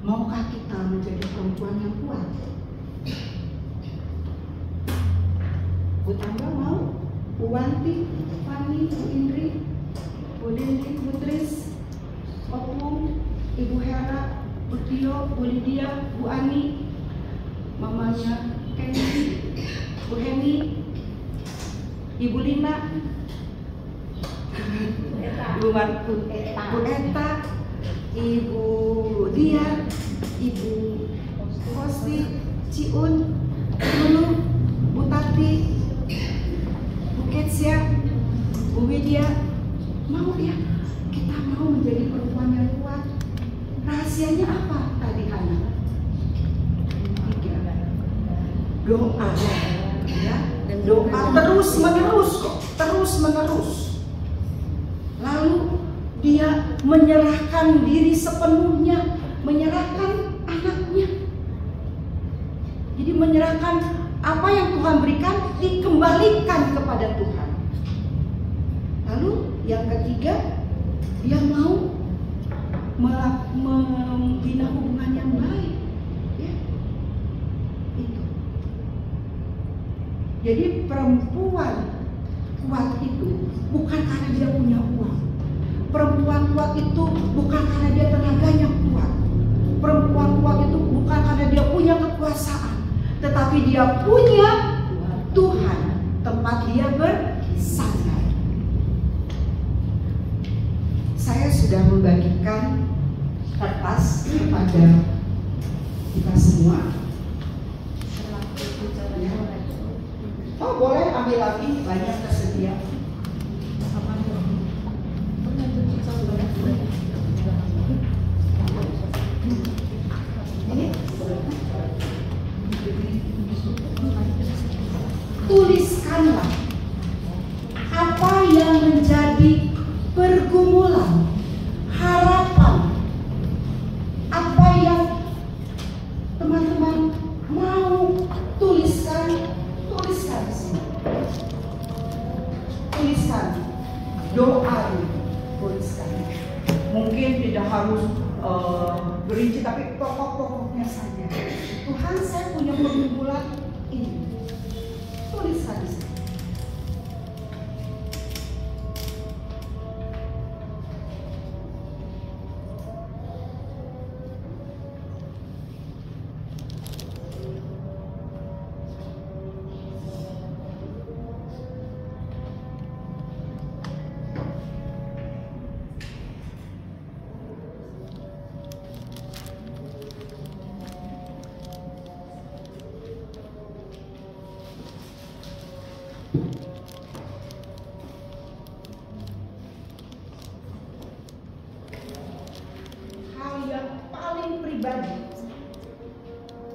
maukah kita menjadi perempuan yang kuat? Bu Tangga mau? Bu Wanti, Bu Fani, Bu Indri, Bu Lili, Bu Tris, Opung, Ibu Hera, Bu Tio, Bu Lydia, Bu Ani, mamanya Kenny, Bu Heni, Ibu Lina, Bu Eta, Ibu Dia, Ibu Kosti, Ciun, Lulu, Bu Tati, Bu Ketsia, Bu Widya, mau ya? Kita mau menjadi perempuan yang kuat. Rahasianya apa tadi Hana? 3. Doa, ya. Doa terus menerus kok, terus menerus. Lalu dia menyerahkan diri sepenuhnya, menyerahkan anaknya. Jadi menyerahkan apa yang Tuhan berikan, dikembalikan kepada Tuhan. Lalu yang ketiga, dia mau membina hubungan yang baik, ya. Itu. Jadi perempuan kuat itu bukan karena dia punya uang. Perempuan kuat itu bukan karena dia tenaganya kuat. Perempuan kuat itu bukan karena dia punya kekuasaan, tetapi dia punya Tuhan, tempat dia bersandar. Saya sudah membagikan kertas kepada kita semua. Oh, boleh ambil lagi, banyak tersedia. Ini tuliskanlah apa yang menjadi pergumulan, harapan, apa yang teman-teman mau tuliskan di sini. Tuliskan doa ini, tuliskan. Mungkin tidak harus berinci, tapi pokok-pokoknya saja. Tuhan, saya punya pergumulan ini. Tuliskan di sini.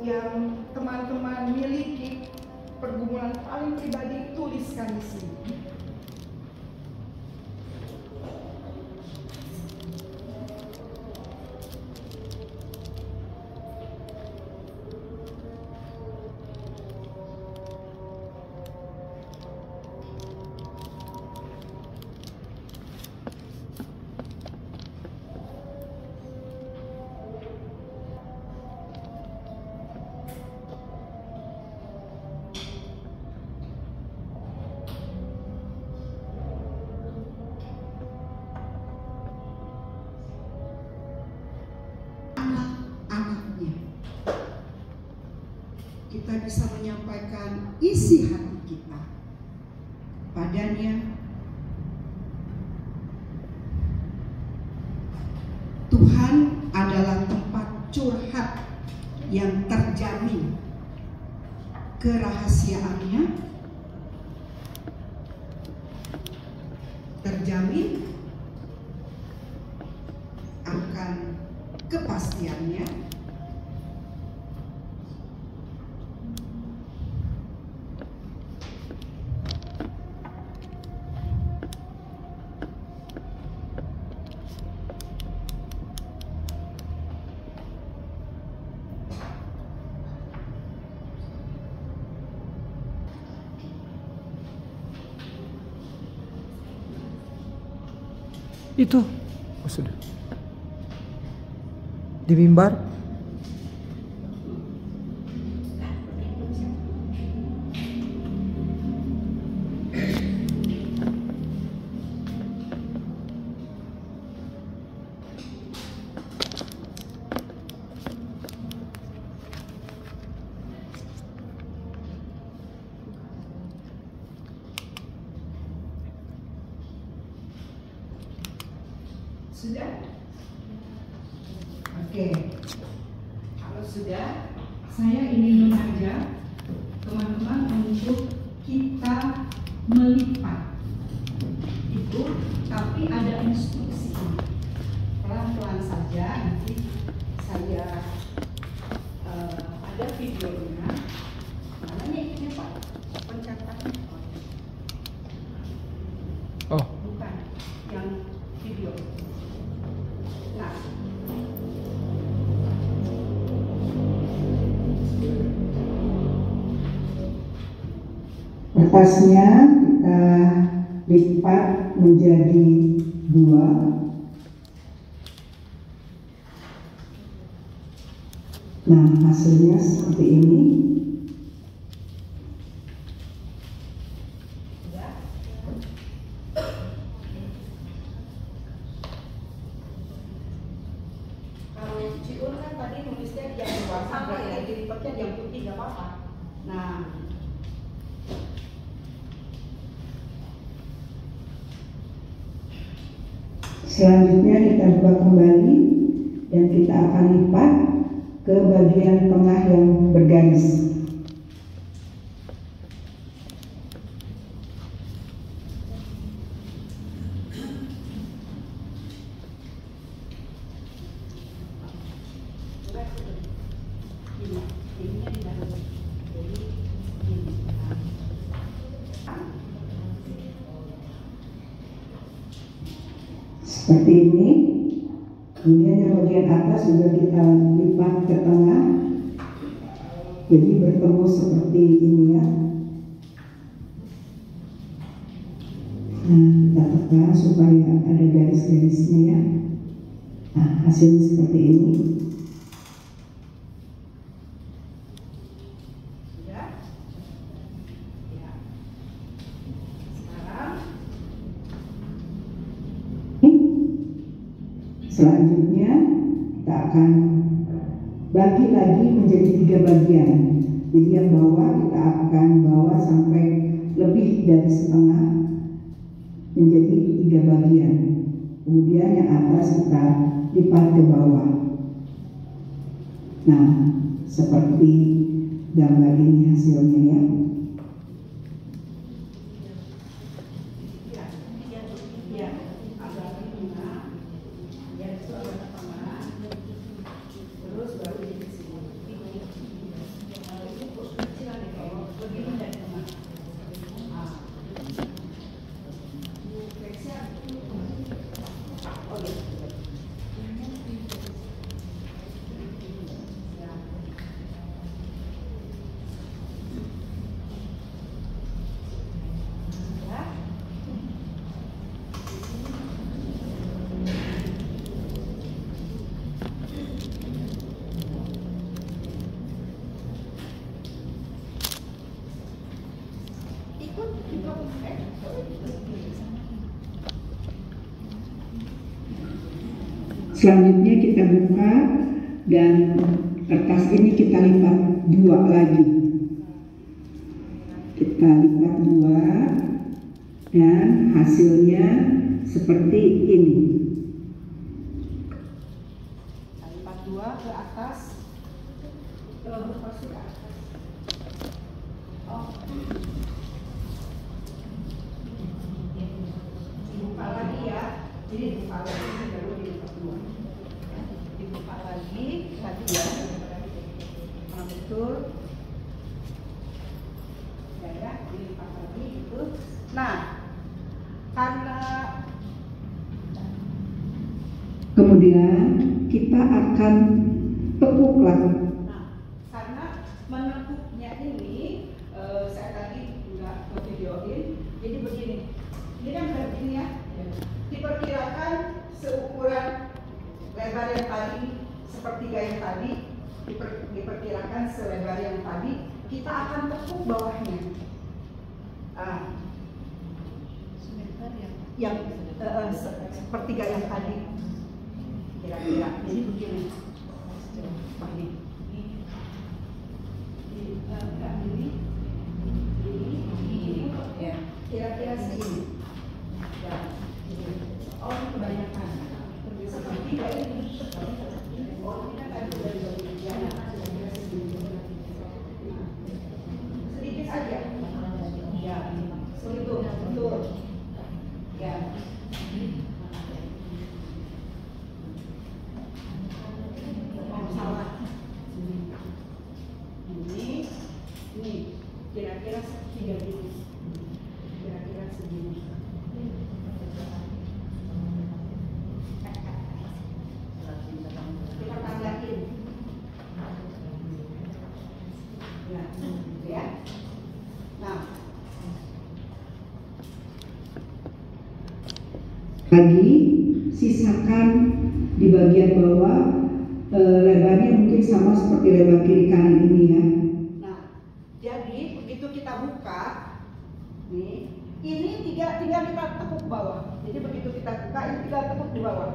Yang teman-teman miliki, pergumulan paling pribadi, tuliskan di sini. Kita bisa menyampaikan isi hati kita padanya. Tuhan adalah tempat curhat yang terjamin kerahasiaannya, terjamin akan kepastiannya, itu sudah di mimbar. Sudah? Oke. Kalau sudah, saya ingin mengajak teman-teman untuk kita melipat itu, tapi ada instruksi. Pelan-pelan saja, nanti saya ada videonya. Mana nih ini Pak? Pencetakan. Oh, Bukan, yang video. Nah, kertasnya kita lipat menjadi 2. Nah, hasilnya seperti ini. Kalau Ciun kan tadi nulisnya yang warna ya, dilipatnya yang putih nggak apa-apa. Nah, selanjutnya kita buka kembali dan kita akan lipat ke bagian tengah yang bergaris. Seperti ini. Kemudian yang bagian atas juga kita lipat ke tengah, jadi bertemu seperti ini ya. Nah, kita tekan supaya ada garis-garisnya ya. Nah, hasilnya seperti ini. Selanjutnya kita akan bagi lagi menjadi 3 bagian. Jadi yang bawah kita akan bawa sampai lebih dari setengah menjadi 3 bagian. Kemudian yang atas kita lipat ke bawah. Nah, seperti gambar ini hasilnya ya. Selanjutnya kita buka dan kertas ini kita lipat 2 lagi. Kita lipat 2 dan hasilnya seperti ini. Lipat 2 ke atas. Pasti ke atas. Oh. Dibuka lagi ya. Jadi dibuka lagi baru dilipat 2. Dibuka lagi ya. Nah, betul. Ya, dilipat lagi itu. Nah, karena kemudian kita akan tekuk lagi. Nah, karena menekuknya ini saya tadi nggak videoin. Jadi begini. Ini kan begini ya. Diperkirakan seukuran lebar yang tadi, sepertiga yang tadi, diperkirakan selebar yang tadi, kita akan tekuk bawahnya. Yang sepertiga yang tadi, kira-kira. Jadi begini. Ini, kira-kira segini. Oh, kebanyakan. Sepertiga ini. Oh, ini kan ada dari bagian. Ya. Nah, lagi sisakan di bagian bawah, lebarnya mungkin sama seperti lebar kiri kanan ini ya. nah, jadi begitu kita buka, nih, ini tinggal kita tekuk bawah. Jadi begitu kita buka, ini tinggal tekuk di bawah.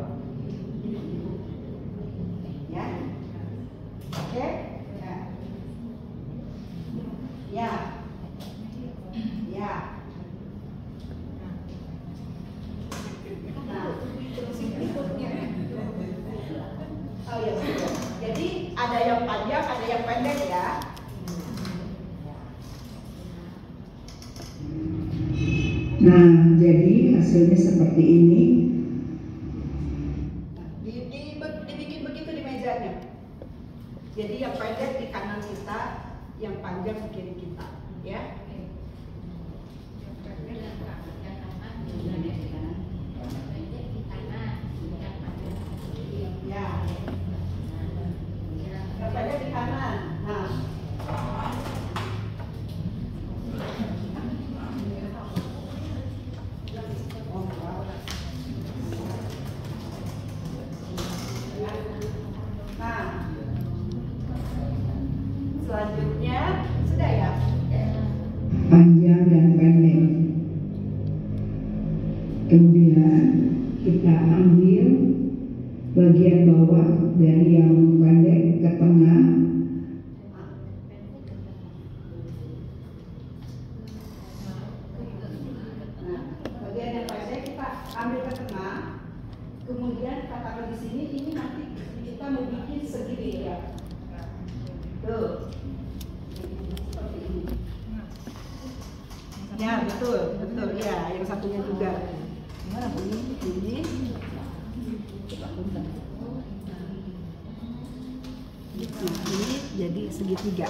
Ya, oke, ya, ya. Nah, oh ya, jadi ada yang panjang, ada yang pendek ya. Nah, jadi hasilnya seperti ini. Dibikin begitu di mejanya. Jadi yang pendek di kanan kita, yang panjang di kiri kita, ya. Ya. Yang pendek di kanan. Nah. Selanjutnya sudah ya. Panjang dan pendek. Kemudian kita ambil bagian bawah dari yang pendek ke tengah. Nah, bagian yang pendek kita ambil ke tengah. Kemudian kita taruh di sini. Ini nanti kita mau bikin segitiga. Tuh. Seperti ini. Ya, betul, betul. Ya, yang satunya juga. Ini. Nah, ini jadi segitiga.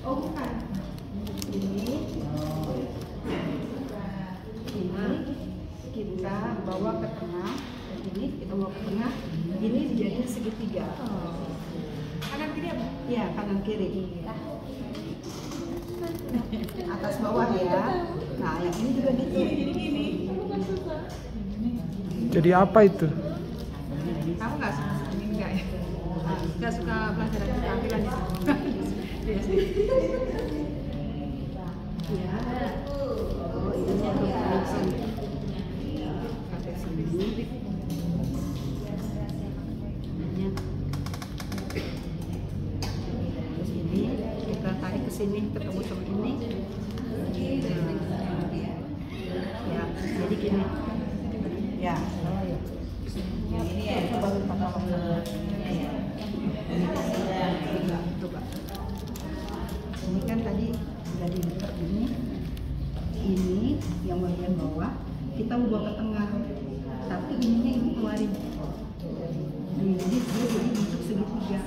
Oh, bukan. Ini kita bawa ke tengah. Ini kita bawa ke tengah. Ini jadi segitiga. Kanan kiri apa? Iya, kanan kiri. Atas bawah ya. Nah, yang ini juga gitu. Jadi gini. Jadi apa itu? Kamu nggak suka ini enggak ya? Nggak suka pelajaran keterampilan ya? Iya sih. Ya. Oh, ini untuk tulisan. Pakai sini. Terus ini kita tarik ke sini ketemu sama ini. Ya, jadi gini. Ya. Ini ya, coba coba. Ini kan tadi sudah dibuka ini. Ini yang bagian bawah kita bawa ke tengah. Tapi ininya ini keluarin. Jadi dia jadi bentuk segitiga.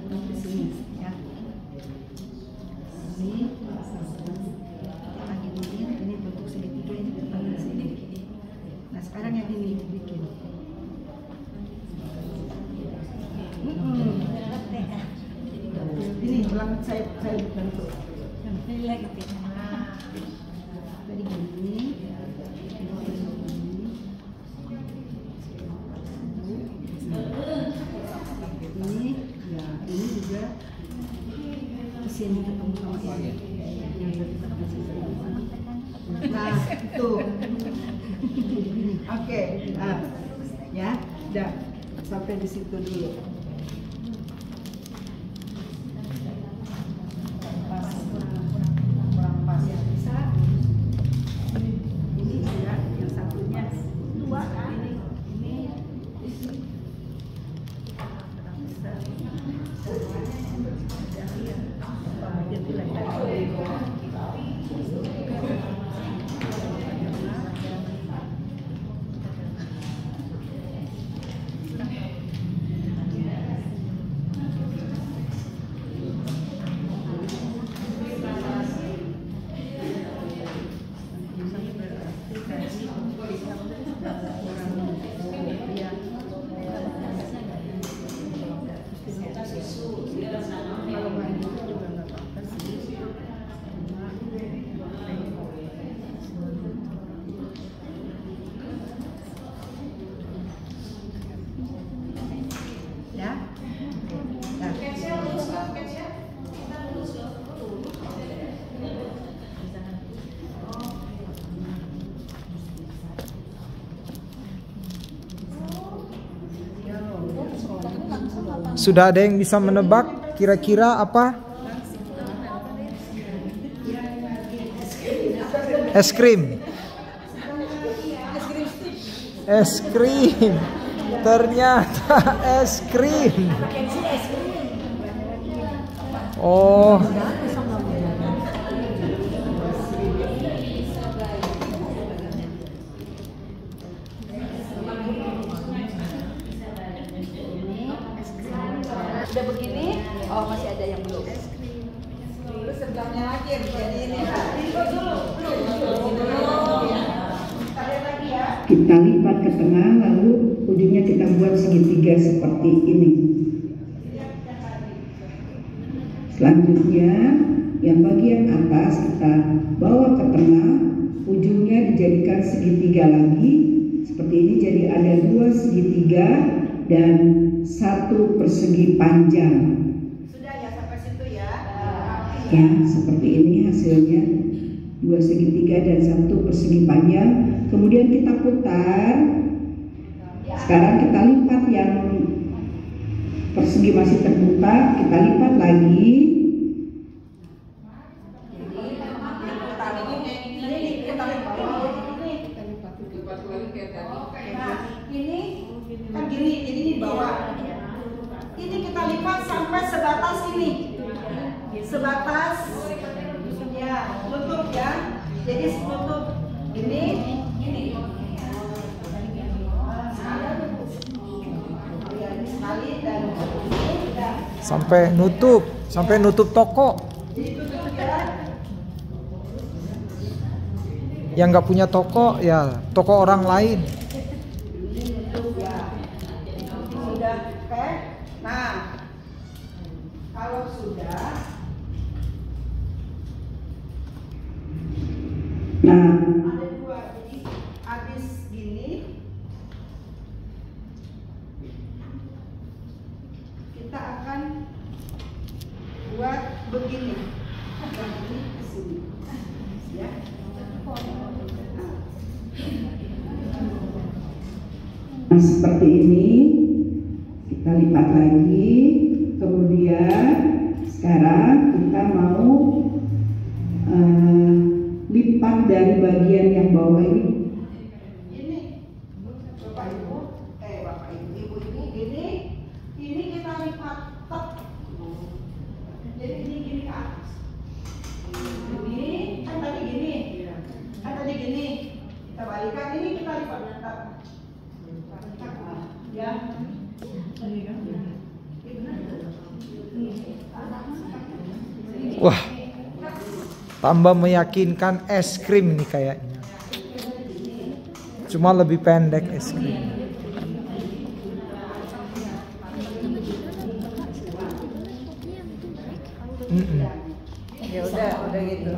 Di sini ya. Ini lagi ini bentuk segitiga ini di sini. Nah, sekarang yang ini bikin. Ini ulang saya bentuk. Ini lagi tadi gini. Ini ya, ini juga kesini ketemu sama ini. Nah, itu. Oke, nah, ya, udah sampai di situ dulu. Kurang pas ya, bisa. Ini juga yang satunya dua kan? Ini bisa. Sudah ada yang bisa menebak kira-kira apa? Es krim. Es krim. Ternyata es krim. Oh. Udah begini, oh masih ada yang belum. Terus sebelahnya lagi yang jadi ini. Kita lipat ke tengah, lalu ujungnya kita buat segitiga seperti ini. Selanjutnya, yang bagian atas kita bawa ke tengah, ujungnya dijadikan segitiga lagi. Seperti ini, jadi ada 2 segitiga dan 1 persegi panjang. Sudah ya sampai situ ya. Ya, seperti ini hasilnya, 2 segitiga dan 1 persegi panjang. Kemudian kita putar. Sekarang kita lipat yang persegi masih terbuka, kita lipat lagi. Ini kan gini, jadi di bawah. Ini kita lipat sampai sebatas ini. Sebatas ya, tutup ya. Jadi tutup ini. Sekali dan Sampai nutup toko. Yang nggak punya toko ya toko orang lain. Sudah, oke. Nah, kalau sudah, ada 2. Jadi habis gini, kita akan buat begini. Begini ke sini, ya. Nah, seperti ini kita lipat lagi. Kemudian sekarang kita mau lipat dari bagian yang bawah ini. Ini Bapak Ibu, Ibu ini gini, ini kita lipat tek. Jadi ini gini ke atas. Ini kan tadi gini, kita balikan ini kita lipat tek. Ya. Wah, tambah meyakinkan es krim nih kayaknya. Cuma lebih pendek es krim. Ya udah gitu.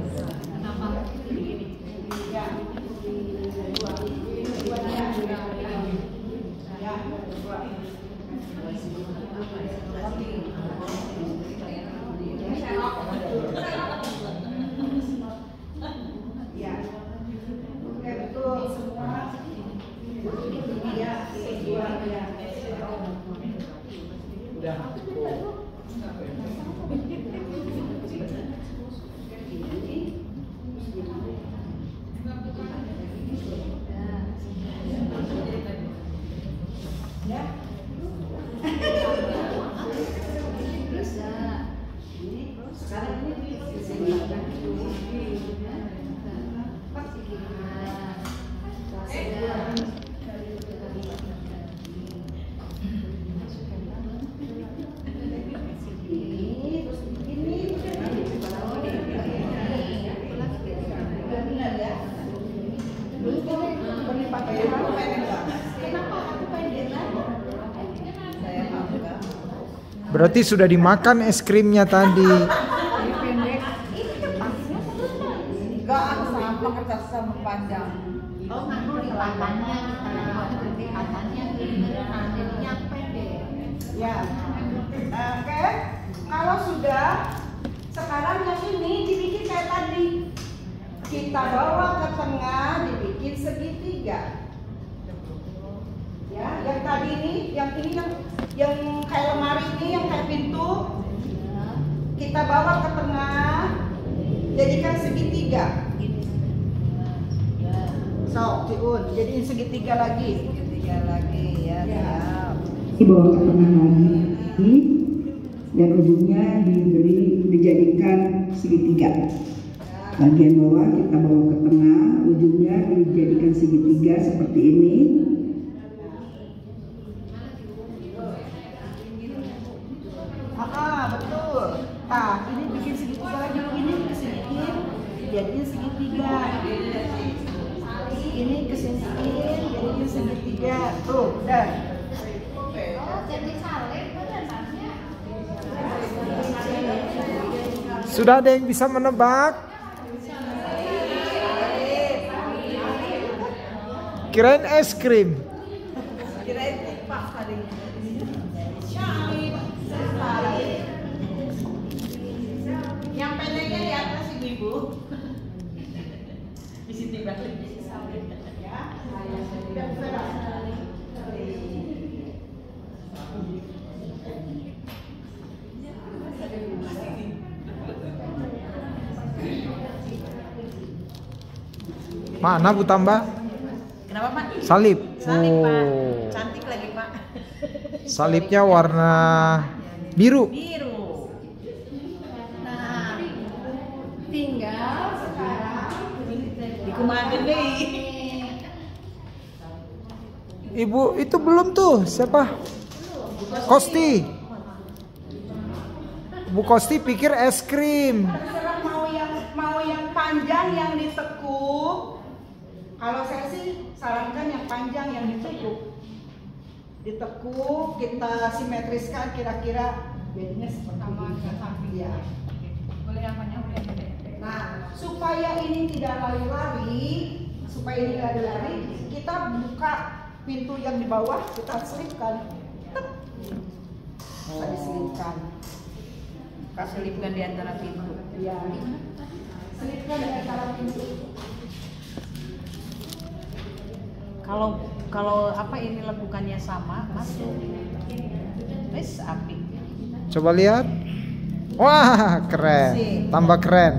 Berarti sudah dimakan es krimnya tadi. Enggak, sama kertas sama panjang. Oh, ngaku lipatannya, lipatannya jadinya pendek. Ya. Oke. Kalau sudah, sekarang yang ini dibikin kayak tadi. Kita bawa ke tengah, dibikin segitiga. Ya, yang tadi ini, yang yang kayak lemari ini, yang kayak pintu, kita bawa ke tengah, jadikan segitiga. So, Ciun, jadiin segitiga lagi. Segitiga lagi ya. Dibawa ke tengah lagi dan ujungnya dijadikan segitiga. Bagian bawah kita bawa ke tengah, ujungnya dijadikan segitiga seperti ini. Betul. Nah, ini bikin segitiga lagi, ini kesiniin, jadiin segitiga. Ini kesiniin, jadiin segitiga. Tuh, dan Sudah ada yang bisa menebak? Kirain es krim. kirain tipak tadi. Yang pendeknya di atas ini, Bu. Di sini balik. Mana Bu tambah? Kenapa, Pak? Salib. Salib, Pak. Oh. Cantik lagi, Pak. Salibnya warna biru. Biru. Nah, tinggal sekarang dikumatin deh. Ibu itu belum tuh, siapa? Kosti. Bu Kosti pikir es krim. Terserah mau yang panjang yang ditekuk. Kalau saya sih sarankan yang panjang yang ditekuk. Ditekuk, kita simetriskan kira-kira jadinya seperti ini. Ya. Boleh yang panjang, boleh yang pendek. Nah, supaya ini tidak lari-lari, kita buka pintu yang di bawah, kita selipkan. Tep. Bisa diselipkan. Kita selipkan di antara pintu. Ya. Selipkan di antara pintu. Kalau apa ini lekukannya sama, masuk. Wes api. Coba lihat. Wah, keren. Tambah keren.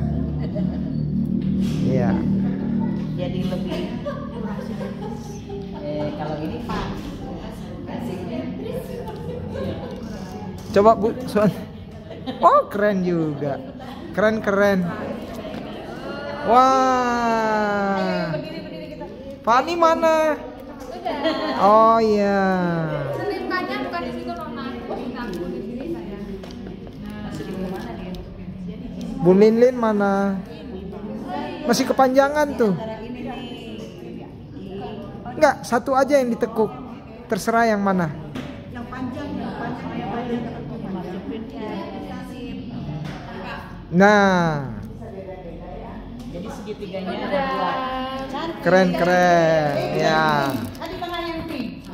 Iya. Jadi lebih. Kalau ini pas. Coba Bu Suan. Oh, keren juga. Keren. Wah. Fani mana? Oh iya. Selipkannya bukan di situ Nona, di dapur di sini saya. Bu Linlin mana? Masih kepanjangan tuh. Enggak, satu aja yang ditekuk. Terserah yang mana. Yang panjang. Nah, Jadi segitiganya ada dua. keren. Ya. Tadi tengah yang pink.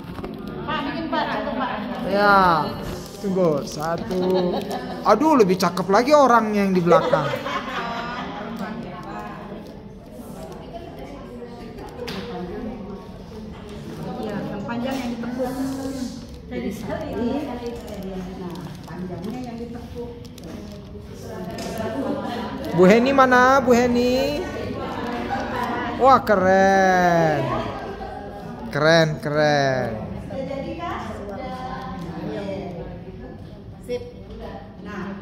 Pak, bikin Pak, cukup Pak. Ya. Tunggu, satu. Aduh, lebih cakep lagi orang yang di belakang. Iya, yang panjang yang ditekuk. Jadi nah, panjangnya yang ditekuk. Bu Heni mana? Bu Heni. Wah, keren. Keren. Sudah jadi kan? Sudah. Sip. Nah,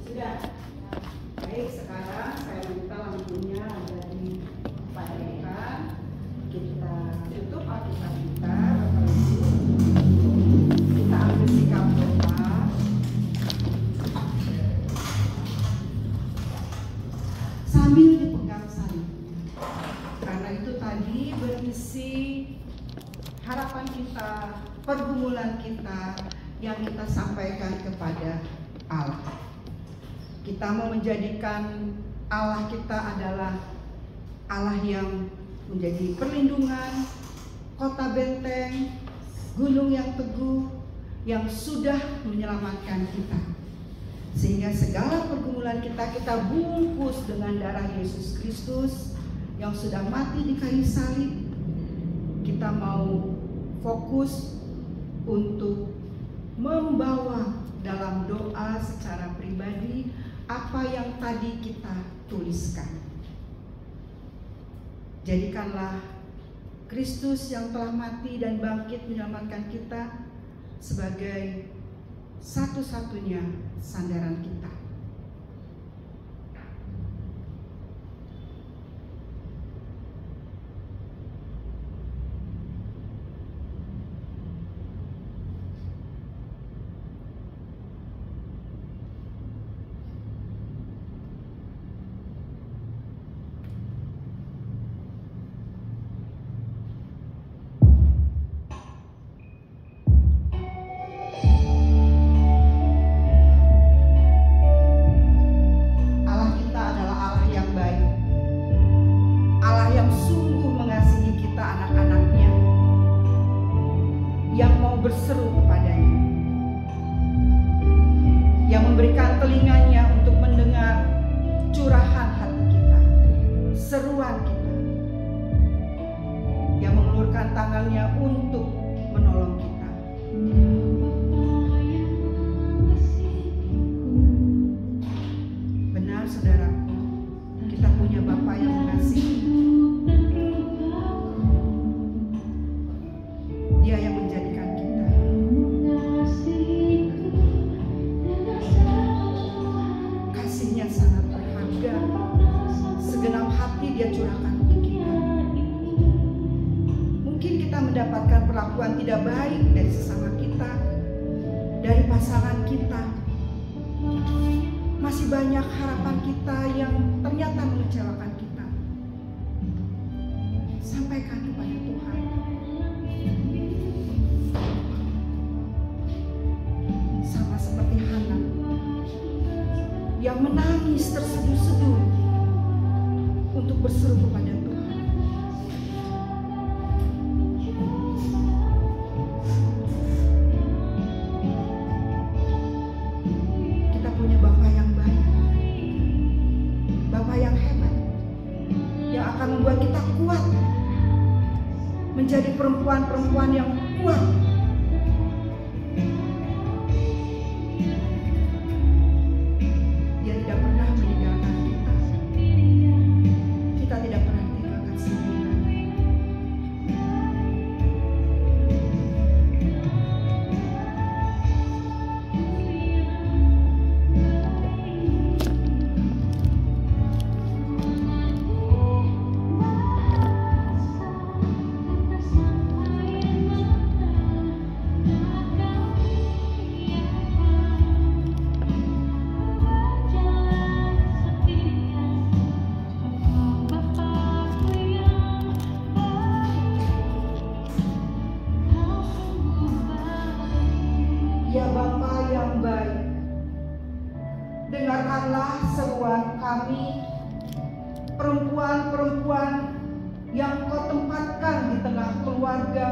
sudah. Baik, sekarang saya minta lampunya ada dipadamkan. Kita tutup Alkitab kita, Bapak Ibu. Kita ambil sikap doa. Sambil dipegang salib. Karena itu tadi berisi harapan kita, pergumulan kita yang kita sampaikan kepada Allah. Kita mau menjadikan Allah kita adalah Allah yang menjadi perlindungan, kota benteng, gunung yang teguh, yang sudah menyelamatkan kita. Sehingga segala pergumulan kita bungkus dengan darah Yesus Kristus yang sudah mati di kayu salib. Kita mau fokus untuk membawa dalam doa secara pribadi apa yang tadi kita tuliskan. Jadikanlah Kristus yang telah mati dan bangkit menyelamatkan kita sebagai satu-satunya sandaran kita. Berseru kepadanya, yang memberikan telinganya untuk mendengar curahan hati kita, seruan kita, yang mengulurkan tangannya untuk menolong kita. Benar saudaraku, kita punya Bapa yang mengasihi. Dia yang menjadikan kasihnya sangat berharga. Segenap hati Dia curahkan untuk kita. Mungkin kita mendapatkan perlakuan tidak baik dari sesama kita, dari pasangan kita. Masih banyak harapan kita yang ternyata mengecewakan kita. Sampaikan kepada Tuhan. Sama seperti Hana yang menangis terseduh-seduh untuk berseru kepada Tuhan. Kita punya Bapa yang baik, Bapa yang hebat, yang akan membuat kita kuat, menjadi perempuan-perempuan yang kuat. Ya Bapa yang baik, dengarkanlah seruan kami, perempuan-perempuan yang Kau tempatkan di tengah keluarga,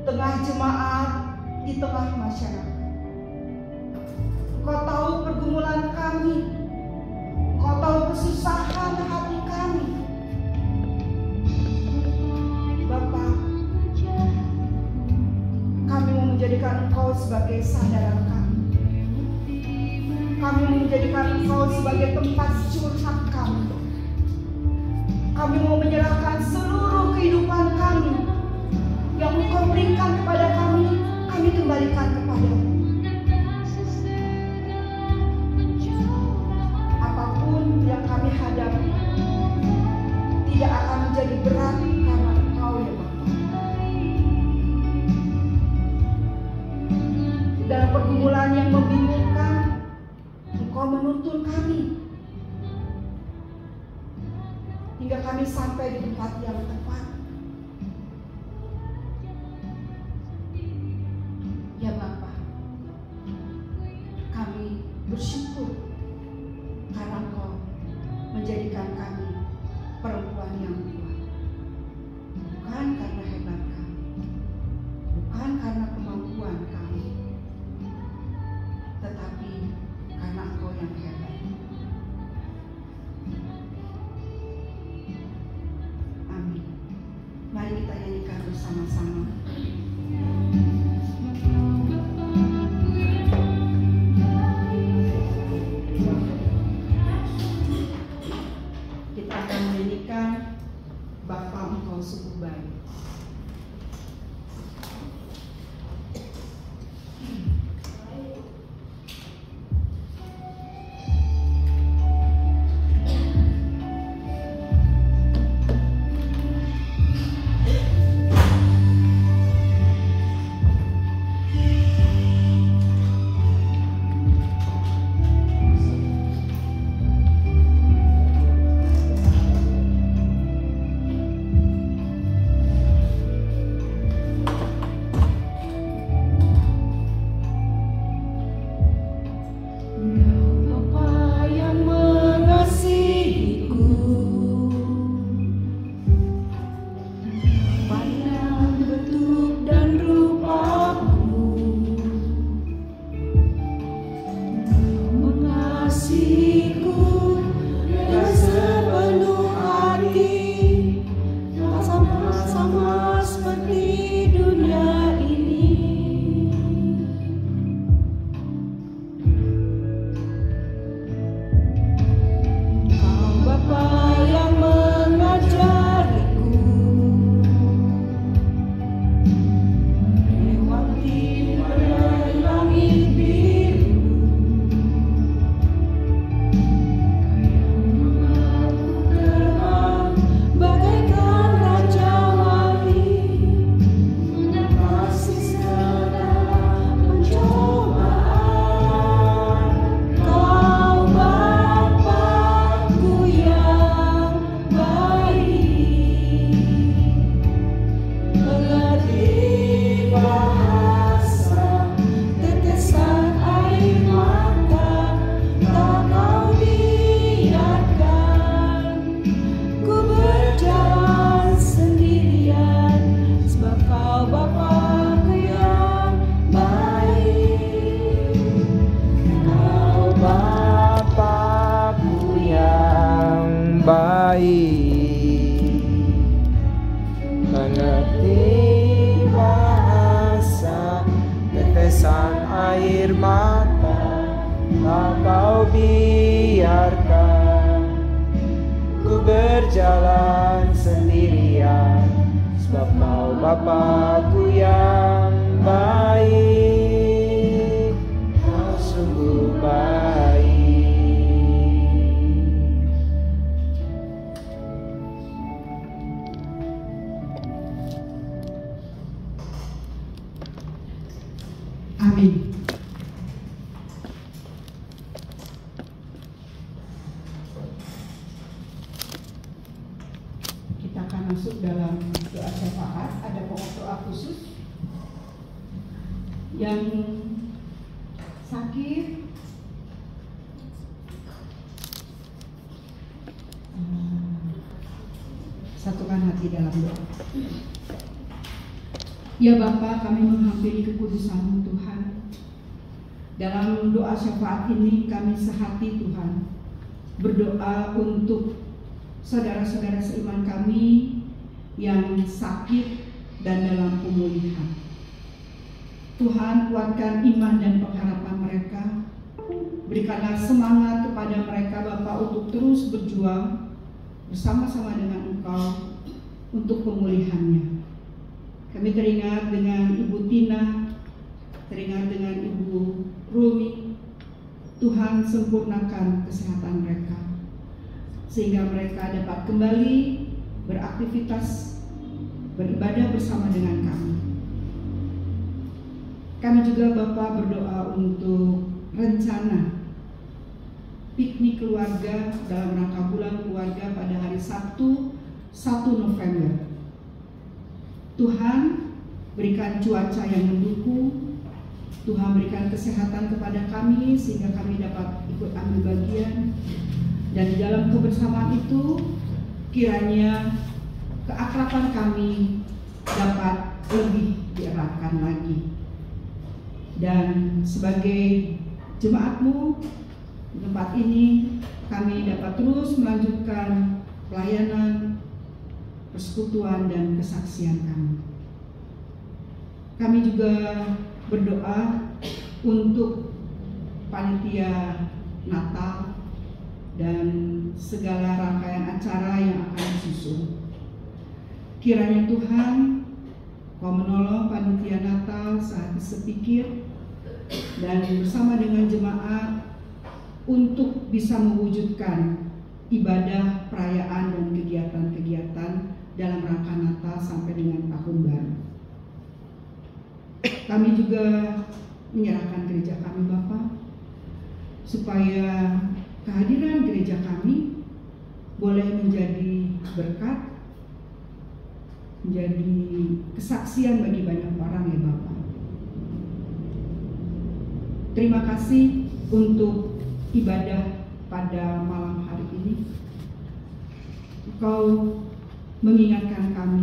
tengah jemaat, di tengah masyarakat. Kau tahu pergumulan kami, Kau tahu kesusahan hati kami. Bapa, kami mau menjadikan Engkau sebagai sandaran kami. Kami mau menjadikan Engkau sebagai tempat curhat kami. Kami mau menyerahkan seluruh kehidupan kami yang Engkau berikan kepada kami kembalikan kepada-Mu. Apapun yang kami hadapi tidak akan menjadi berat karena Engkau ya Bapa. Dalam pergumulan yang membingungkan, Engkau menuntun kami hingga kami sampai di tempat yang tepat. Ya Bapa, kami bersyukur karena Engkau menjadikan kami perempuan yang kuat. Bukan karena hebat kami, bukan karena kemampuan kami, tetapi kasihku dengan sepenuh hati, tak sama-sama seperti dunia ini. Kau Bapa yang mengajariku lewati langit biru, terbang bagaikan raja wali, mengatasi segala pencobaan. Kau Bapa-Ku yang baik, mengerti bahasa tetesan air mata, tak Kau biarkan ku berjalan sendirian, sebab Kau Bapa-Ku yang baik. Kau Bapa-Ku yang baik, mengerti bahasa tetesan air mata, tak Kau biarkan ku berjalan sendirian, sebab Kau Bapa-Ku yang baik, Kau sungguh baik. Amin. Kita akan masuk dalam doa syafaat. Ada pokok doa khusus yang sakit, satukan hati dalam doa. Ya Bapa, kami menghampiri kekudusan Tuhan. Dalam doa syafaat ini kami sehati Tuhan berdoa untuk saudara-saudara seiman kami yang sakit dan dalam pemulihan. Tuhan, kuatkan iman dan pengharapan mereka. Berikanlah semangat kepada mereka Bapa untuk terus berjuang bersama-sama dengan Engkau untuk pemulihannya. Kami teringat dengan Ibu Tina, teringat dengan Ibu Rumi. Tuhan, sempurnakan kesehatan mereka sehingga mereka dapat kembali beraktivitas, beribadah bersama dengan kami. Kami juga Bapa berdoa untuk rencana piknik keluarga dalam rangka bulan keluarga pada hari Sabtu 1 November. Tuhan, berikan cuaca yang mendukung. Tuhan, berikan kesehatan kepada kami sehingga kami dapat ikut ambil bagian. Dan di dalam kebersamaan itu kiranya keakraban kami dapat lebih dieratkan lagi. Dan sebagai jemaat-Mu di tempat ini, kami dapat terus melanjutkan pelayanan, persekutuan dan kesaksian kami. Kami juga berdoa untuk panitia Natal dan segala rangkaian acara yang akan disusul. Kiranya Tuhan, Kau menolong panitia Natal saat sepikir dan bersama dengan jemaat untuk bisa mewujudkan ibadah, perayaan dan kegiatan-kegiatan dalam rangka Natal sampai dengan tahun baru. Kami juga menyerahkan gereja kami Bapa, supaya kehadiran gereja kami boleh menjadi berkat, menjadi kesaksian bagi banyak orang ya Bapa. Terima kasih untuk ibadah pada malam hari ini. Engkau mengingatkan kami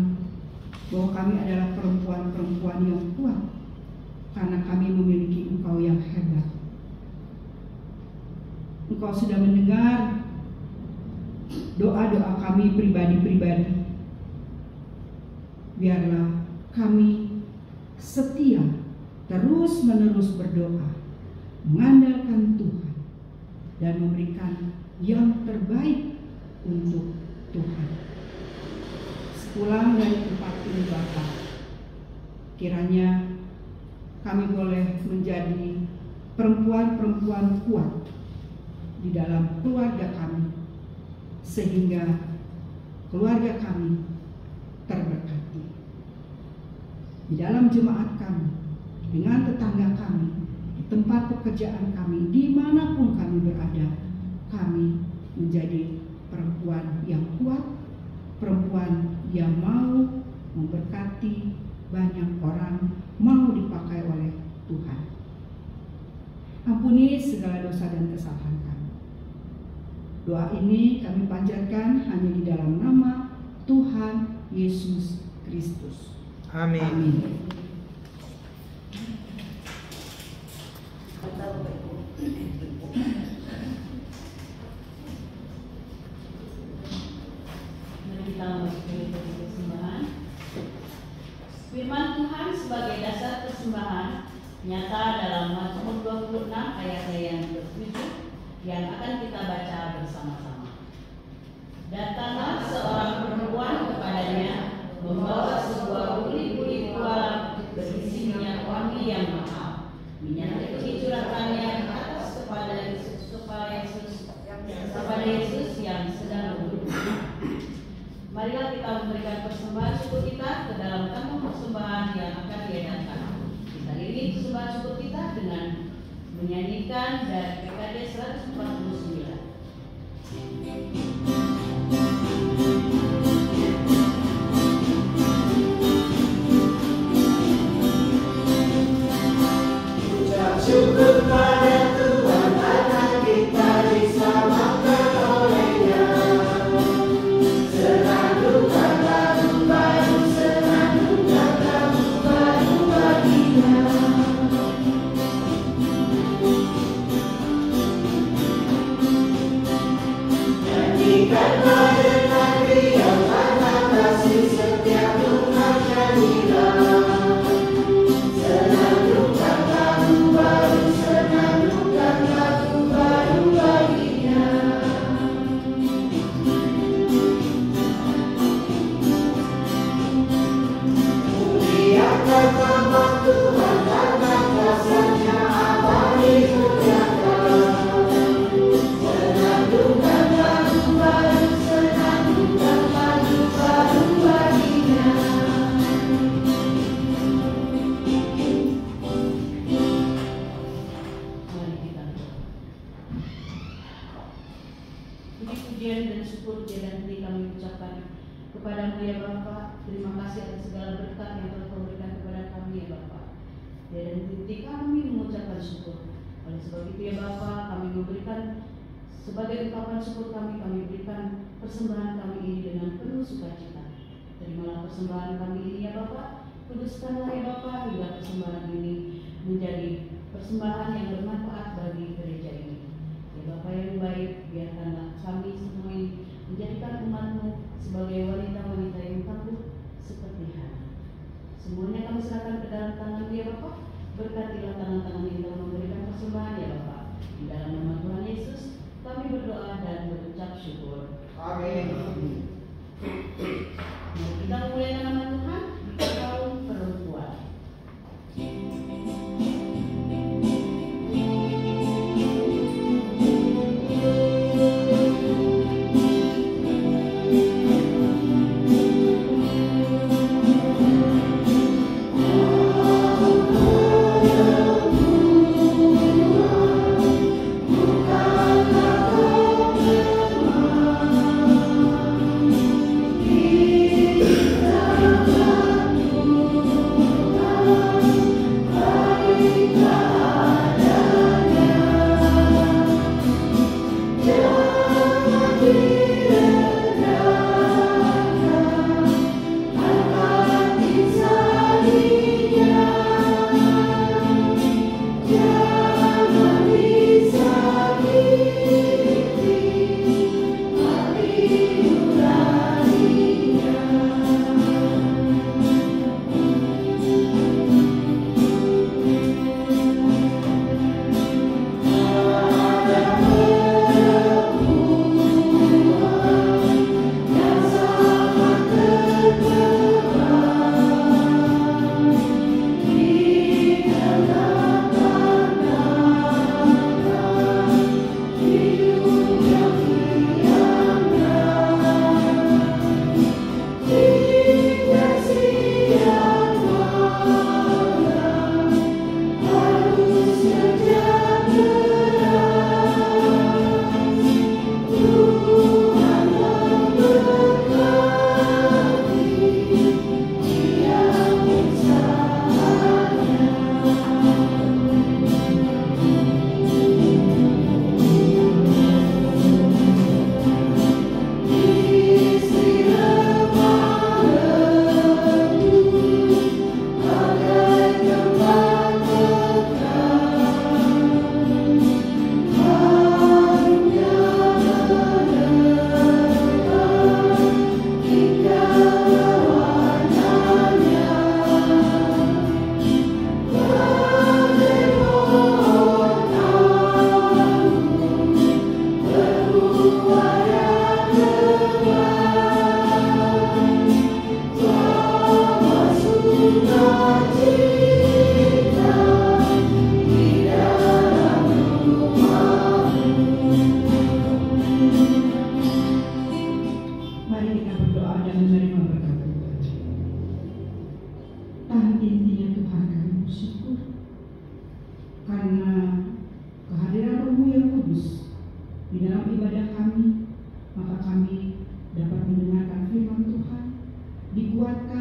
bahwa kami adalah perempuan-perempuan yang kuat karena kami memiliki Engkau yang hebat. Engkau sudah mendengar doa-doa kami pribadi-pribadi. Biarlah kami setia terus-menerus berdoa, mengandalkan Tuhan, dan memberikan yang terbaik untuk Tuhan. Sepulang dari tempat ini Bapa, kiranya kami boleh menjadi perempuan-perempuan kuat di dalam keluarga kami, sehingga keluarga kami terberkati. Di dalam jemaat kami, dengan tetangga kami, di tempat pekerjaan kami, dimanapun kami berada, kami menjadi perempuan yang kuat, perempuan yang mau memberkati banyak orang, mau dipakai oleh Tuhan. Ampuni segala dosa dan kesalahan kami. Doa ini kami panjatkan hanya di dalam nama Tuhan Yesus Kristus. Amin. Amin. Mari kita memasuki persembahan. Firman Tuhan sebagai dasar persembahan nyata dalam Mazmur 26 ayatnya yang ke-7 yang akan kita baca bersama-sama. Datanglah seorang perempuan kepadanya membawa sebuah kulit-kulit kolam berisi minyak wangi yang mahal. Minyak itu dicurahkannya ke atas kepada Yesus yang sedang duduk. Marilah kita memberikan persembahan syukur kita ke dalam kantong persembahan yang akan diadakan. Kita iringi persembahan syukur kita dengan menyanyikan dari PKD 149. Syukur pada Tuhan karena kita diselamatkan oleh-Nya. Senandungkan lagu baru, senandungkan lagu baru bagi-Nya. Nyanyikanlah dengan riang karena kasih setia Tuhan nyanyilah. Senandungkan lagu baru, senandungkan lagu baru bagi-Nya. Muliakan nama Tuhan karena kuasa-Nya abadi muliakan. Senandungkan lagu baru, senandungkan lagu baru bagi-Nya. Mari kita puji-pujian dan syukur tiada henti kami ucapkan kepada-Mu ya Bapa. Terima kasih atas segala berkat yang telah Kau berikan kepada kami ya Bapa. Tiada henti kami mengucapkan syukur. Oleh sebab itu ya Bapa, kami memberikan sebagai ungkapan syukur kami berikan persembahan kami ini dengan penuh sukacita. Terimalah persembahan kami ini ya Bapa. Kuduskanlah ya Bapa hingga persembahan ini menjadi persembahan yang bermanfaat bagi gereja ini. Ya Bapa yang baik, biarkanlah kami semua ini menjadikan umat-Mu sebagai wanita-wanita yang tangguh seperti Hana. Semuanya kami serahkan ke dalam tangan-Mu ya Bapa. Berkatilah tangan-tangan yang telah memberikan persembahan ya Bapa. Di dalam nama Tuhan Yesus kami berdoa dan berucap syukur. Amin. Mari kita mulai nama Tuhan kaum perempuan. Bukanlah kau lemah,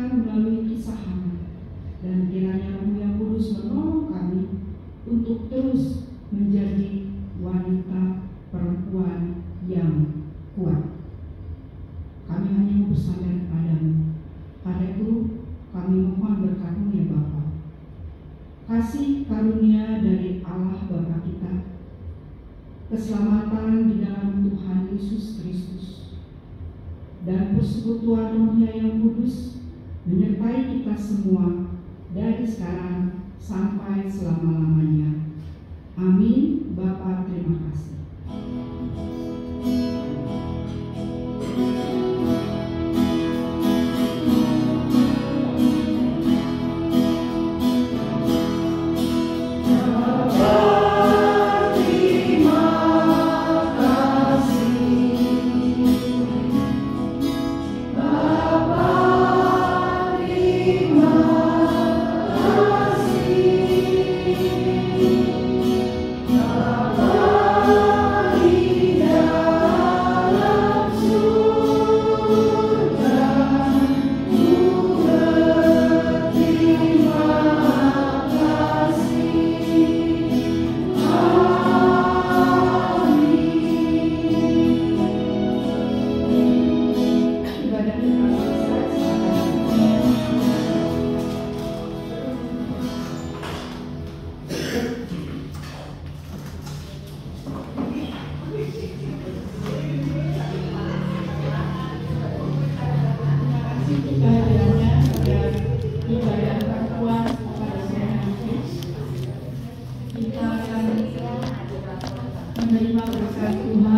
Tuhan melalui kisah Hana, dan kiranya Roh yang Kudus menolong kami untuk terus menjadi wanita perempuan yang kuat. Kami hanya mau bersandar padamu. Karena itu kami mohon berkat-Mu ya Bapa. Kasih karunia dari Allah Bapa kita, keselamatan di dalam Tuhan Yesus Kristus, dan persekutuan Roh-Nya yang kudus menyertai kita semua dari sekarang sampai selama-lamanya. Amin. Bapa, terima kasih. Menerima berkat Tuhan